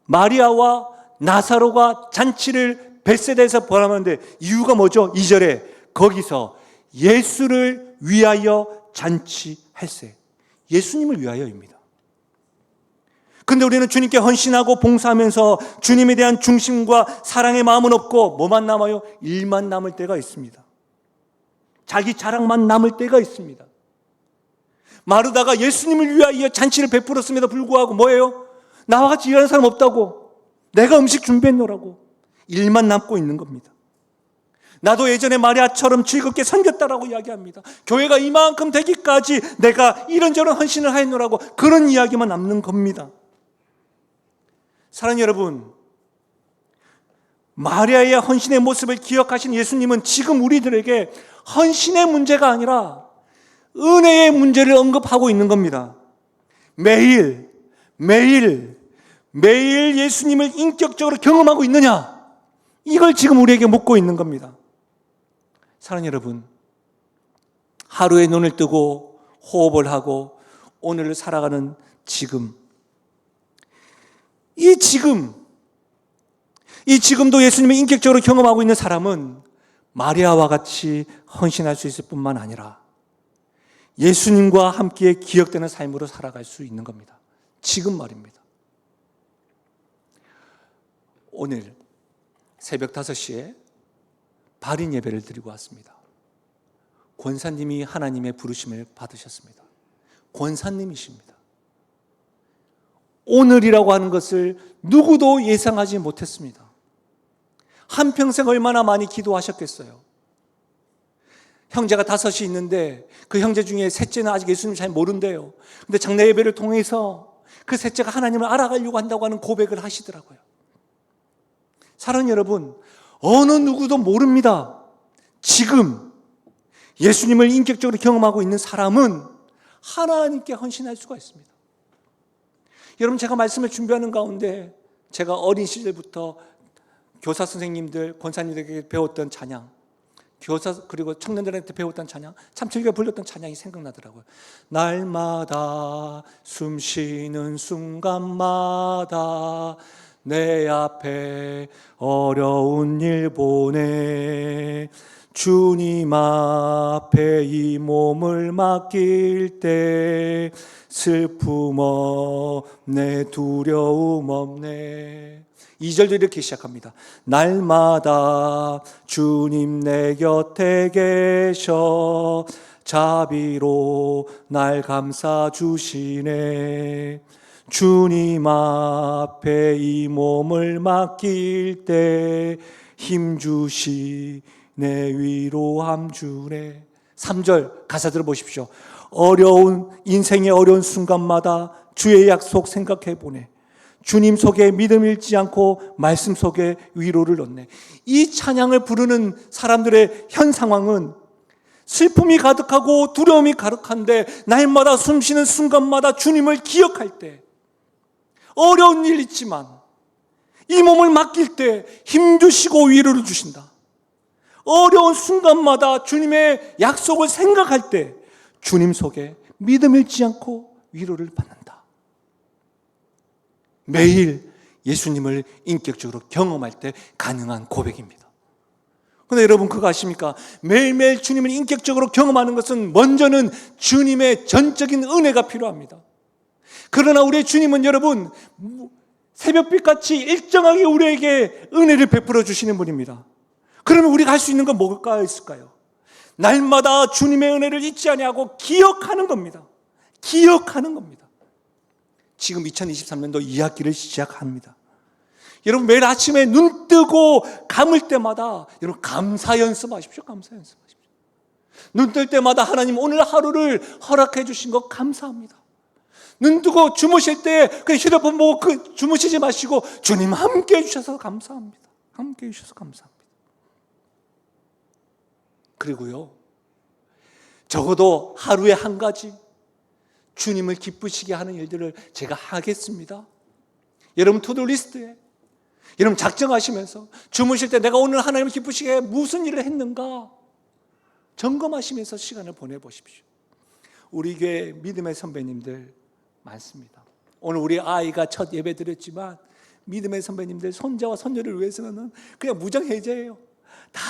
마리아와 나사로가 잔치를 벳세다에서 벌하는데 이유가 뭐죠? 2절에 거기서 예수를 위하여 잔치할세. 예수님을 위하여입니다. 근데 우리는 주님께 헌신하고 봉사하면서 주님에 대한 중심과 사랑의 마음은 없고 뭐만 남아요? 일만 남을 때가 있습니다. 자기 자랑만 남을 때가 있습니다. 마르다가 예수님을 위하여 잔치를 베풀었음에도 불구하고 뭐예요? 나와 같이 일하는 사람 없다고, 내가 음식 준비했노라고 일만 남고 있는 겁니다. 나도 예전에 마리아처럼 즐겁게 섬겼다라고 이야기합니다. 교회가 이만큼 되기까지 내가 이런저런 헌신을 하였노라고 그런 이야기만 남는 겁니다. 사랑하는 여러분, 마리아의 헌신의 모습을 기억하신 예수님은 지금 우리들에게 헌신의 문제가 아니라 은혜의 문제를 언급하고 있는 겁니다. 매일 예수님을 인격적으로 경험하고 있느냐? 이걸 지금 우리에게 묻고 있는 겁니다. 사랑하는 여러분, 하루에 눈을 뜨고 호흡을 하고 오늘을 살아가는 지금, 이 지금도 예수님을 인격적으로 경험하고 있는 사람은 마리아와 같이 헌신할 수 있을 뿐만 아니라 예수님과 함께 기억되는 삶으로 살아갈 수 있는 겁니다. 지금 말입니다. 오늘 새벽 5시에 발인 예배를 드리고 왔습니다. 권사님이 하나님의 부르심을 받으셨습니다. 권사님이십니다. 오늘이라고 하는 것을 누구도 예상하지 못했습니다. 한평생 얼마나 많이 기도하셨겠어요. 형제가 5이 있는데 그 형제 중에 셋째는 아직 예수님을 잘 모른대요. 근데 장례 예배를 통해서 그 셋째가 하나님을 알아가려고 한다고 하는 고백을 하시더라고요. 사랑하는 여러분, 어느 누구도 모릅니다. 지금 예수님을 인격적으로 경험하고 있는 사람은 하나님께 헌신할 수가 있습니다. 여러분, 제가 말씀을 준비하는 가운데 제가 어린 시절부터 교사 선생님들, 권사님들에게 배웠던 찬양, 교사 그리고 청년들한테 배웠던 찬양, 참 즐겨 불렀던 찬양이 생각나더라고요. 날마다 숨 쉬는 순간마다 내 앞에 어려운 일 보내 주님 앞에 이 몸을 맡길 때 슬픔 없네 두려움 없네. 2절도 이렇게 시작합니다. 날마다 주님 내 곁에 계셔 자비로 날 감싸 주시네. 주님 앞에 이 몸을 맡길 때 힘 주시네 위로함 주네. 3절 가사 들어보십시오. 인생의 어려운 순간마다 주의 약속 생각해 보네. 주님 속에 믿음 잃지 않고 말씀 속에 위로를 얻네. 이 찬양을 부르는 사람들의 현 상황은 슬픔이 가득하고 두려움이 가득한데 날마다 숨쉬는 순간마다 주님을 기억할 때 어려운 일 있지만 이 몸을 맡길 때 힘주시고 위로를 주신다. 어려운 순간마다 주님의 약속을 생각할 때 주님 속에 믿음 잃지 않고 위로를 받는다. 매일 예수님을 인격적으로 경험할 때 가능한 고백입니다. 그런데 여러분 그거 아십니까? 매일매일 주님을 인격적으로 경험하는 것은 먼저는 주님의 전적인 은혜가 필요합니다. 그러나 우리의 주님은 여러분 새벽빛같이 일정하게 우리에게 은혜를 베풀어 주시는 분입니다. 그러면 우리가 할 수 있는 건 뭐가 있을까요? 날마다 주님의 은혜를 잊지 아니하고 기억하는 겁니다. 기억하는 겁니다. 지금 2023년도 2학기를 시작합니다. 여러분 매일 아침에 눈 뜨고 감을 때마다 여러분 감사 연습하십시오. 감사 연습하십시오. 눈 뜰 때마다 하나님 오늘 하루를 허락해 주신 것 감사합니다. 눈 뜨고 주무실 때 그 휴대폰 보고 주무시지 마시고 주님 함께 해주셔서 감사합니다. 함께 해주셔서 감사합니다. 그리고요 적어도 하루에 한 가지 주님을 기쁘시게 하는 일들을 제가 하겠습니다. 여러분 투두리스트에 여러분 작정하시면서 주무실 때 내가 오늘 하나님을 기쁘시게 무슨 일을 했는가 점검하시면서 시간을 보내보십시오. 우리 교회 믿음의 선배님들 많습니다. 오늘 우리 아이가 첫 예배 드렸지만 믿음의 선배님들 손자와 손녀를 위해서는 그냥 무장해제예요. 다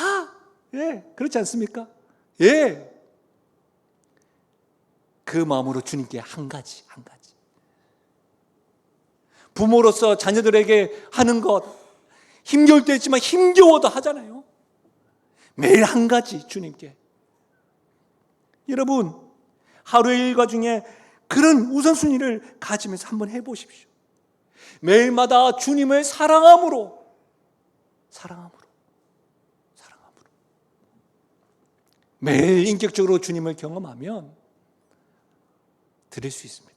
그렇지 않습니까? 그 마음으로 주님께 한 가지 부모로서 자녀들에게 하는 것 힘겨울 때 있지만 힘겨워도 하잖아요. 매일 한 가지 주님께. 여러분 하루의 일과 중에 그런 우선순위를 가지면서 한번 해보십시오. 매일마다 주님을 사랑함으로 매일 인격적으로 주님을 경험하면 드릴 수 있습니다.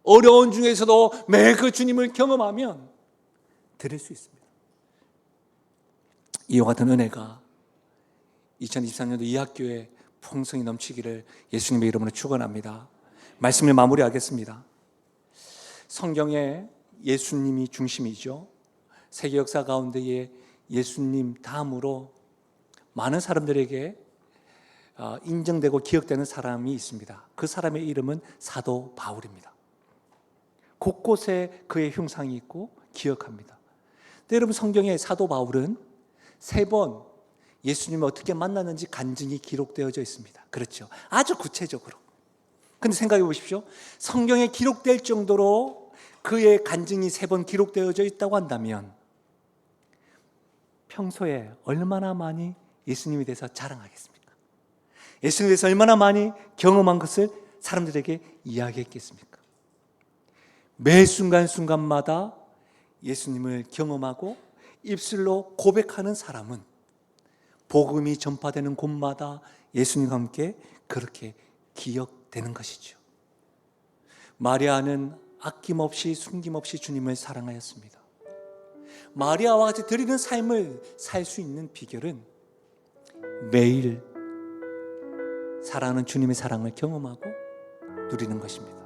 어려운 중에서도 매일 그 주님을 경험하면 드릴 수 있습니다. 이와 같은 은혜가 2023년도 이 학교에 풍성히 넘치기를 예수님의 이름으로 축원합니다. 말씀을 마무리하겠습니다. 성경에 예수님이 중심이죠. 세계 역사 가운데에 예수님 다음으로 많은 사람들에게 인정되고 기억되는 사람이 있습니다. 그 사람의 이름은 사도 바울입니다. 곳곳에 그의 흉상이 있고 기억합니다. 근데 여러분 성경에 사도 바울은 3번 예수님을 어떻게 만났는지 간증이 기록되어져 있습니다. 그렇죠. 아주 구체적으로. 근데 생각해 보십시오. 성경에 기록될 정도로 그의 간증이 3번 기록되어져 있다고 한다면 평소에 얼마나 많이 예수님에 대해서 자랑하겠습니까? 예수님에 대해서 얼마나 많이 경험한 것을 사람들에게 이야기했겠습니까? 매 순간순간마다 예수님을 경험하고 입술로 고백하는 사람은 복음이 전파되는 곳마다 예수님과 함께 그렇게 기억되는 것이죠. 마리아는 아낌없이 숨김없이 주님을 사랑하였습니다. 마리아와 같이 드리는 삶을 살 수 있는 비결은 매일 사랑하는 주님의 사랑을 경험하고 누리는 것입니다.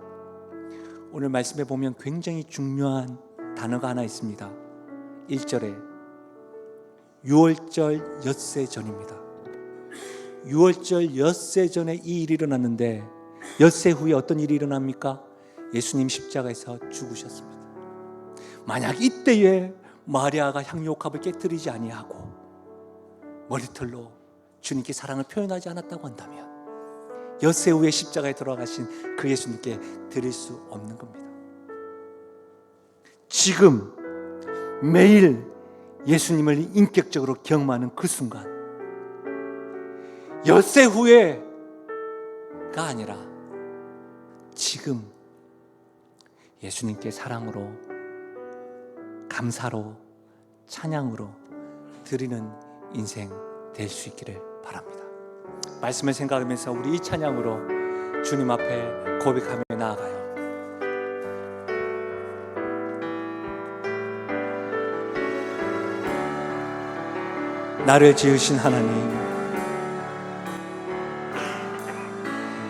오늘 말씀에 보면 굉장히 중요한 단어가 하나 있습니다. 1절에 유월절 엿새 전입니다. 유월절 엿새 전에 이 일이 일어났는데 엿새 후에 어떤 일이 일어납니까? 예수님 십자가에서 죽으셨습니다. 만약 이때에 마리아가 향유옥합을 깨뜨리지 아니하고 머리털로 주님께 사랑을 표현하지 않았다고 한다면 엿새 후에 십자가에 돌아가신 그 예수님께 드릴 수 없는 겁니다. 지금 매일 예수님을 인격적으로 경험하는 그 순간, 엿새 후에가 아니라 지금 예수님께 사랑으로, 감사로, 찬양으로 드리는 인생 될 수 있기를 바랍니다. 말씀을 생각하면서 우리 이 찬양으로 주님 앞에 고백하며 나아가요. 나를 지으신 하나님,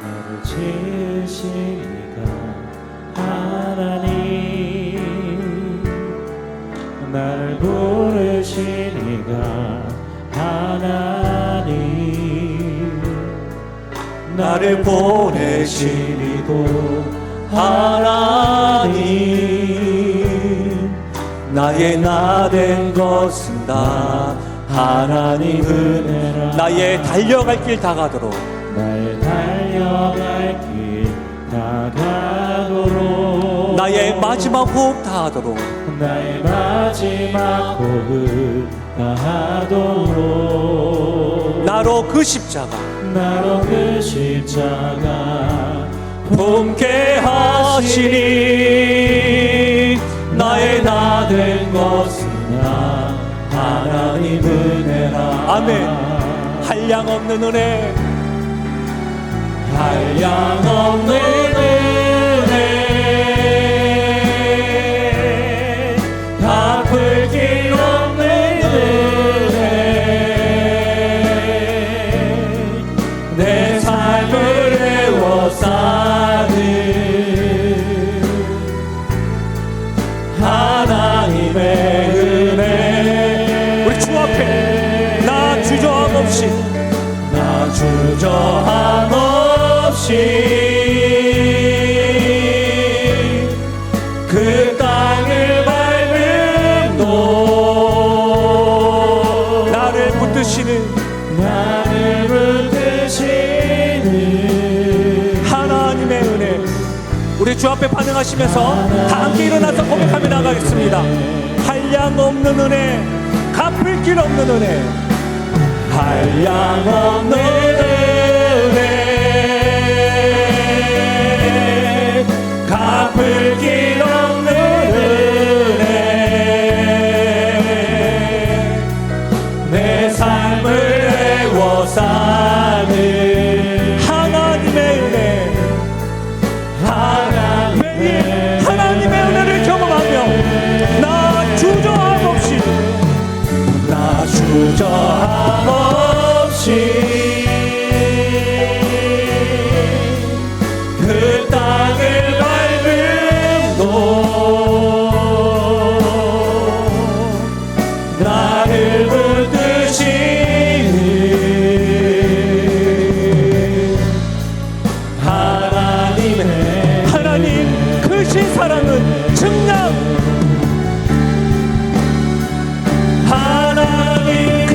나를 지으신 이가 하나님, 나를 부르신 이가 하나님, 나를 보내신 이도 하나님, 나의 나 된 것은 다 하나님 은혜라. 나의 달려갈 길 다가도록, 나의 달려갈 길 다가도록, 나의 마지막 호흡 다하도록, 나의 마지막 호흡 다하도록, 나로 그 십자가 나로 그 십자가 품게 하시니, 나의 나 된 것은 다 하나님 은혜라. 아멘. 한량 없는 은혜, 한량 없는 은혜, 갚을 길 없는 은혜, 내 삶을 애워싸는 하나님의 은혜. 우리 주 앞에 나 주저함 없이, 나 주저함 없이 그 땅을 밟음도 나를 붙드시는, 나를 붙드시는 하나님의 은혜. 우리 주 앞에 반응하시면서 다 함께 일어나서 고백하며 나가겠습니다. 한량 없는 은혜, 갚을 길 없는 은혜, 한량 없는 은혜, 갚을 길 없는 은혜, 내 삶을 애워싸는 하나님의 은혜. 매일 하나님의 은혜를 경험하며 나 주저함 없이, 나 주저함 없이 그 땅을 밟음도 나를 붙드시는 하나님 크신 사랑은 증량, 하나님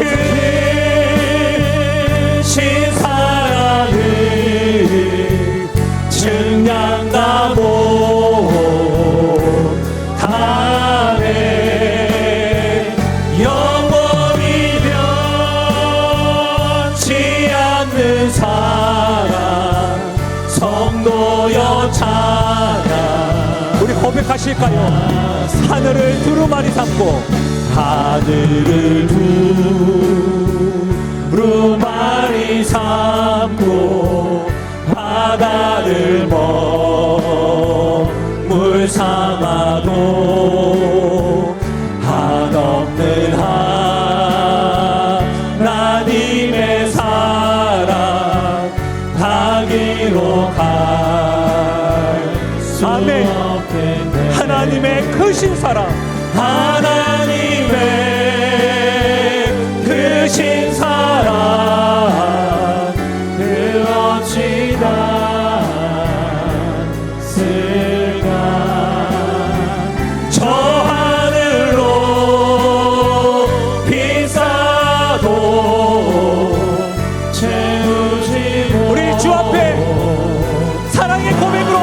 크신 사랑은 증량다 못하네. 영원히 변치 않는 사랑, 성도여 찬양. 우리 고백하실까요? 하늘을 두루마리 삼고, 하늘을 두루마리 삼고, 바다를 먹물 삼아도 한없는 하나님의 사랑 닿기로 갈수 없겠네. 하나님의 크신 사랑, 하나님의 크신 사랑 그 없이 났을까. 저 하늘로 비싸도 채우지 못. 우리 주 앞에 사랑의 고백으로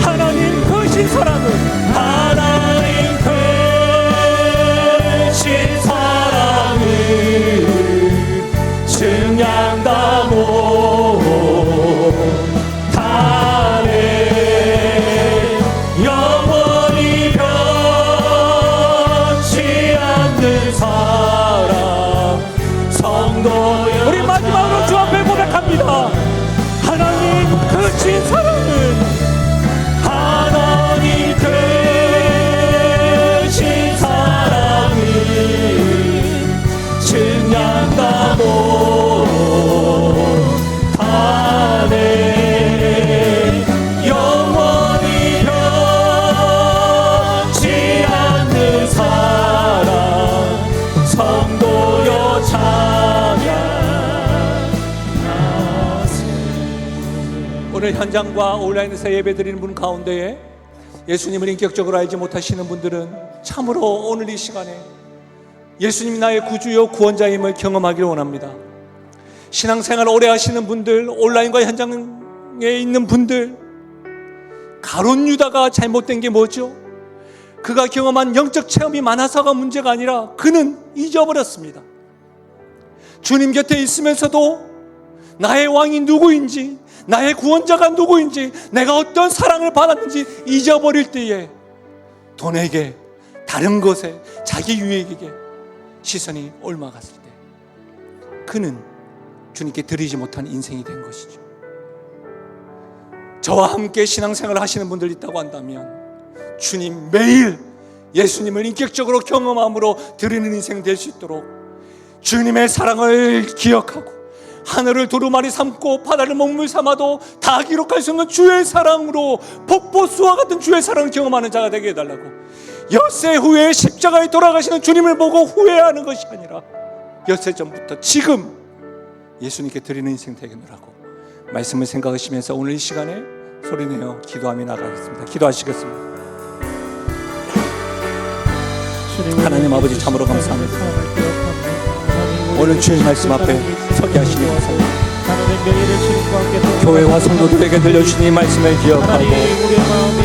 하나님 크신 사랑을, 하나님 크신 사랑을 증량다 못하네. 영원히 변치 않는 사랑 성도여. 우리 마지막으로 주 앞에 고백합니다. 하나님 크신 사랑은, 하나님 크신 사랑은 증량다 못하네. 영원히 변치 않는 사랑 성도여 찬양하세. 오늘 현장과 온라인에서 예배드리는 분 가운데에 예수님을 인격적으로 알지 못하시는 분들은 참으로 오늘 이 시간에 예수님이 나의 구주요 구원자임을 경험하기를 원합니다. 신앙생활 오래 하시는 분들, 온라인과 현장에 있는 분들, 가룟 유다가 잘못된 게 뭐죠? 그가 경험한 영적 체험이 많아서가 문제가 아니라 그는 잊어버렸습니다. 주님 곁에 있으면서도 나의 왕이 누구인지, 나의 구원자가 누구인지, 내가 어떤 사랑을 받았는지 잊어버릴 때에 돈에게, 다른 것에, 자기 유익에게 시선이 옮아갔을 때 그는 주님께 드리지 못한 인생이 된 것이죠. 저와 함께 신앙생활을 하시는 분들 있다고 한다면 주님 매일 예수님을 인격적으로 경험함으로 드리는 인생 될 수 있도록 주님의 사랑을 기억하고 하늘을 두루마리 삼고 바다를 먹물 삼아도 다 기록할 수 없는 주의 사랑으로 폭포수와 같은 주의 사랑을 경험하는 자가 되게 해달라고. 엿새 후에 십자가에 돌아가시는 주님을 보고 후회하는 것이 아니라 엿새 전부터 지금 예수님께 드리는 인생 되겠노라고 말씀을 생각하시면서 오늘 이 시간에 소리내어 기도하며 나가겠습니다. 기도하시겠습니다. 하나님 아버지 참으로 감사합니다. 오늘 주의 말씀 앞에 서게 하시니 감사합니다. 교회와 성도들에게 들려주신 이 말씀을 기억하고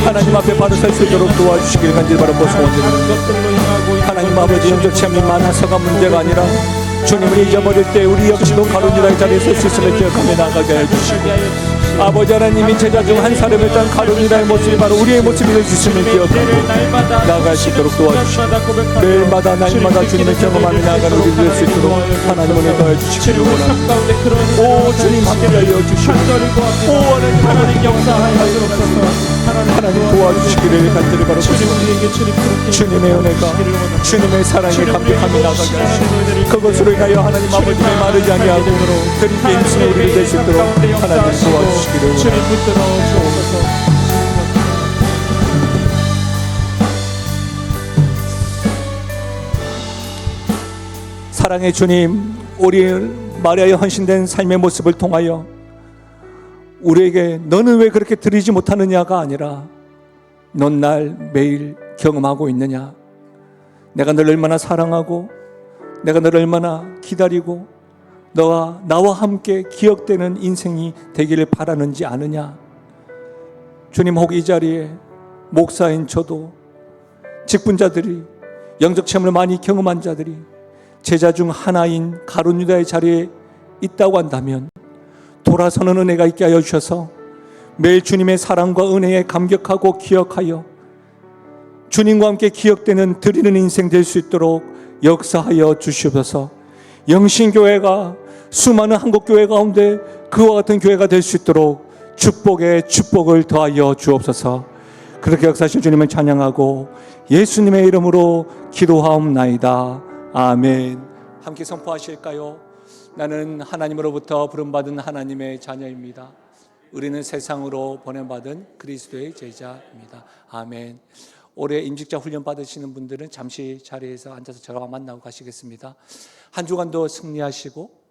하나님 앞에 바로 설 수 있도록 도와주시길 간절히 바라고 소원드립니다. 하나님 아버지 영적 체험이 많아서가 문제가 아니라 주님을 잊어버릴 때 우리 역시도 가룟 유다의 자리에 설 수 있음을 기억하며 나아가게 해주시고 아버지 하나님이 제자 중 한 사람을 딴 가룟 유다의 모습이 바로 우리의 모습이 될 수 있음을 기억하고 나아갈 수 있도록 도와주시고 매일마다 날마다 주님을 경험하며 나아가는 우리 될 수 있도록 하나님 은혜 더해 주시기를 원합니다. 오 주님 함께하여 주시고 오 하나님 역사하여 주옵소서. 하나님 도와주시기를 간절히 바라고 주님의 은혜가 주님의 사랑이 감격하며 나아가게 하시고 그것으로 인하여 하나님 아버지의 마르지 아니하고 드리게 힘쓰는 우리를 될 수 있도록 하나님 도와주시기를 주님 붙들어 주옵소서. 사랑의 주님, 우리 마리아의 헌신된 삶의 모습을 통하여 우리에게 너는 왜 그렇게 드리지 못하느냐가 아니라 넌 날 매일 경험하고 있느냐, 내가 너를 얼마나 사랑하고 내가 너를 얼마나 기다리고 너와 나와 함께 기억되는 인생이 되기를 바라는지 아느냐. 주님, 혹 이 자리에 목사인 저도 직분자들이 영적 체험을 많이 경험한 자들이 제자 중 하나인 가룟 유다의 자리에 있다고 한다면 돌아서는 은혜가 있게 하여 주셔서 매일 주님의 사랑과 은혜에 감격하고 기억하여 주님과 함께 기억되는 드리는 인생 될 수 있도록 역사하여 주시옵소서. 영신교회가 수많은 한국교회 가운데 그와 같은 교회가 될 수 있도록 축복에 축복을 더하여 주옵소서. 그렇게 역사하실 주님을 찬양하고 예수님의 이름으로 기도하옵나이다. 아멘. 함께 선포하실까요? 나는 하나님으로부터 부름받은 하나님의 자녀입니다. 우리는 세상으로 보내받은 그리스도의 제자입니다. 아멘. 올해 임직자 훈련 받으시는 분들은 잠시 자리에서 앉아서 저와 만나고 가시겠습니다. 한 주간도 승리하시고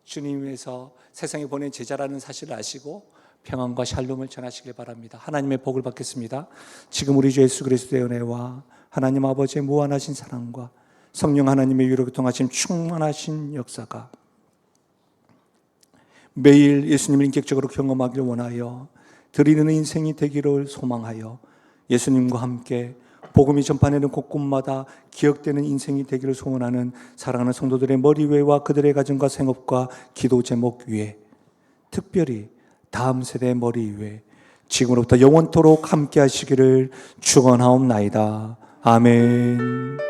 주님에서 세상에 보낸 제자라는 사실을 아시고 평안과 샬롬을 전하시길 바랍니다. 하나님의 복을 받겠습니다. 지금 우리 주 예수 그리스도의 은혜와 하나님 아버지의 무한하신 사랑과 성령 하나님의 위로 교통하신 충만하신 역사가 매일 예수님을 인격적으로 경험하기를 원하여 드리는 인생이 되기를 소망하여 예수님과 함께 복음이 전파되는 곳곳마다 기억되는 인생이 되기를 소원하는 사랑하는 성도들의 머리 위와 그들의 가정과 생업과 기도 제목 위에 특별히 다음 세대의 머리 위에 지금으로부터 영원토록 함께 하시기를 축원하옵나이다. 아멘.